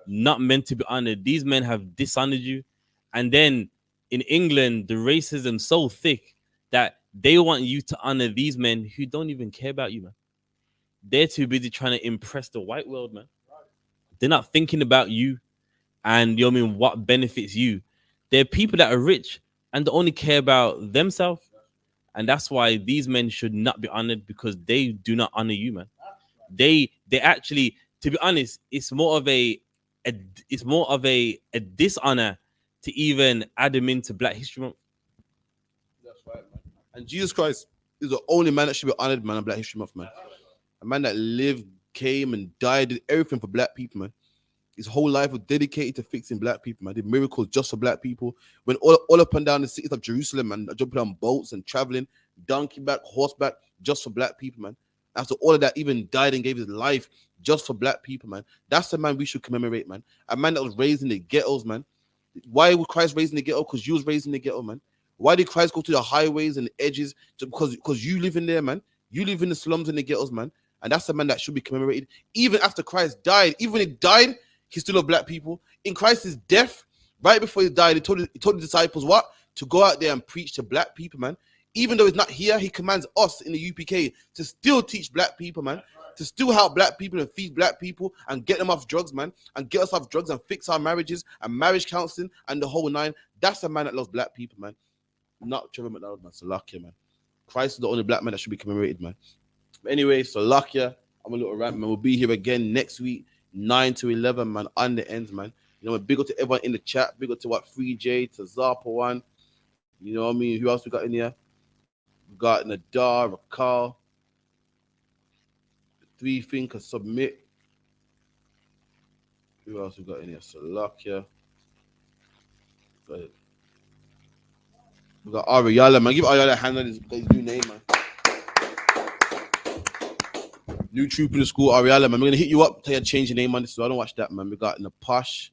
Not meant to be honored. These men have dishonored you. And then in England, the racism so thick that they want you to honor these men who don't even care about you, man. They're too busy trying to impress the white world, man. They're not thinking about you and, you know what I mean, what benefits you. They're people that are rich and they only care about themselves. And that's why these men should not be honored, because they do not honor you, man. They actually, to be honest, it's more of a dishonor to even add them into Black History Month. That's right, man. And Jesus Christ is the only man that should be honored, man, on Black History Month, man. A man that lived, came, and died, did everything for black people, man. His whole life was dedicated to fixing black people, man. Did miracles just for black people. Went all up and down the cities of Jerusalem, man, jumping on boats and traveling, donkey back, horseback, just for black people, man. After all of that, even died and gave his life just for black people, man. That's the man we should commemorate, man. A man that was raised in the ghettos, man. Why was Christ raised in the ghetto? Because you was raised in the ghetto, man. Why did Christ go to the highways and the edges? Because you live in there, man. You live in the slums and the ghettos, man. And that's a man that should be commemorated. Even after Christ died, even when he died, he still loved black people. In Christ's death, right before he died, he told the disciples what? To go out there and preach to black people, man. Even though he's not here, he commands us in the UPK to still teach black people, man. To still help black people and feed black people and get them off drugs, man. And get us off drugs and fix our marriages and marriage counseling and the whole nine. That's a man that loves black people, man. Not Trevor McDonald, man. Salakia, man. Christ is the only black man that should be commemorated, man. But anyway, Salakia, I'm a little rant, man. We'll be here again next week, 9 to 11, man, on the ends, man. You know, big up to everyone in the chat. Big up to what, 3J, to Zarpa One. You know what I mean? Who else we got in here? We got Nadar, Rakal. Three Thinker Submit. Who else we got in here? Salakia. We got Ariala, man. Give Ariala a hand on his new name, man. New troop in the school, Ariala, man. We're gonna hit you up, tell you to change your name on this, so I don't watch that, man. We got Napash,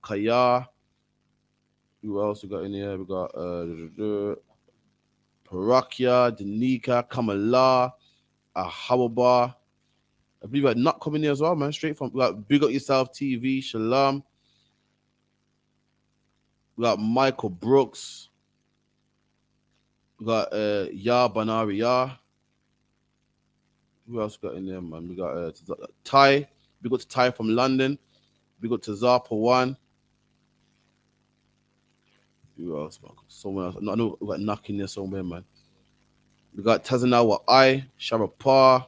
Kaya. Who else we got in here? We got Parakya, Danika, Kamala, Ahawaba. I believe like not coming here as well, man. Straight from like Big Up Yourself TV, Shalom. We got Michael Brooks. We got Ya Banari Ya. Who else got in there, man? We got Ty. We got to Ty from London. We got to Zarpa One. Who else, man? Someone else. No, I know we got Knock in there somewhere, man. We got Tazanawa I, Sharapar.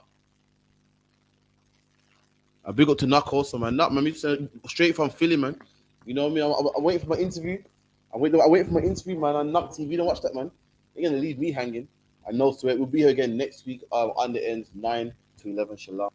I big up to Knock also, man. Knock, man. Straight from Philly, man. You know what I mean? I'm waiting for my interview. I wait for my interview, man. On Knock TV. Don't watch that, man. You're gonna leave me hanging. I know, so we'll be here again next week on the ends, 9 to 11. Shalom.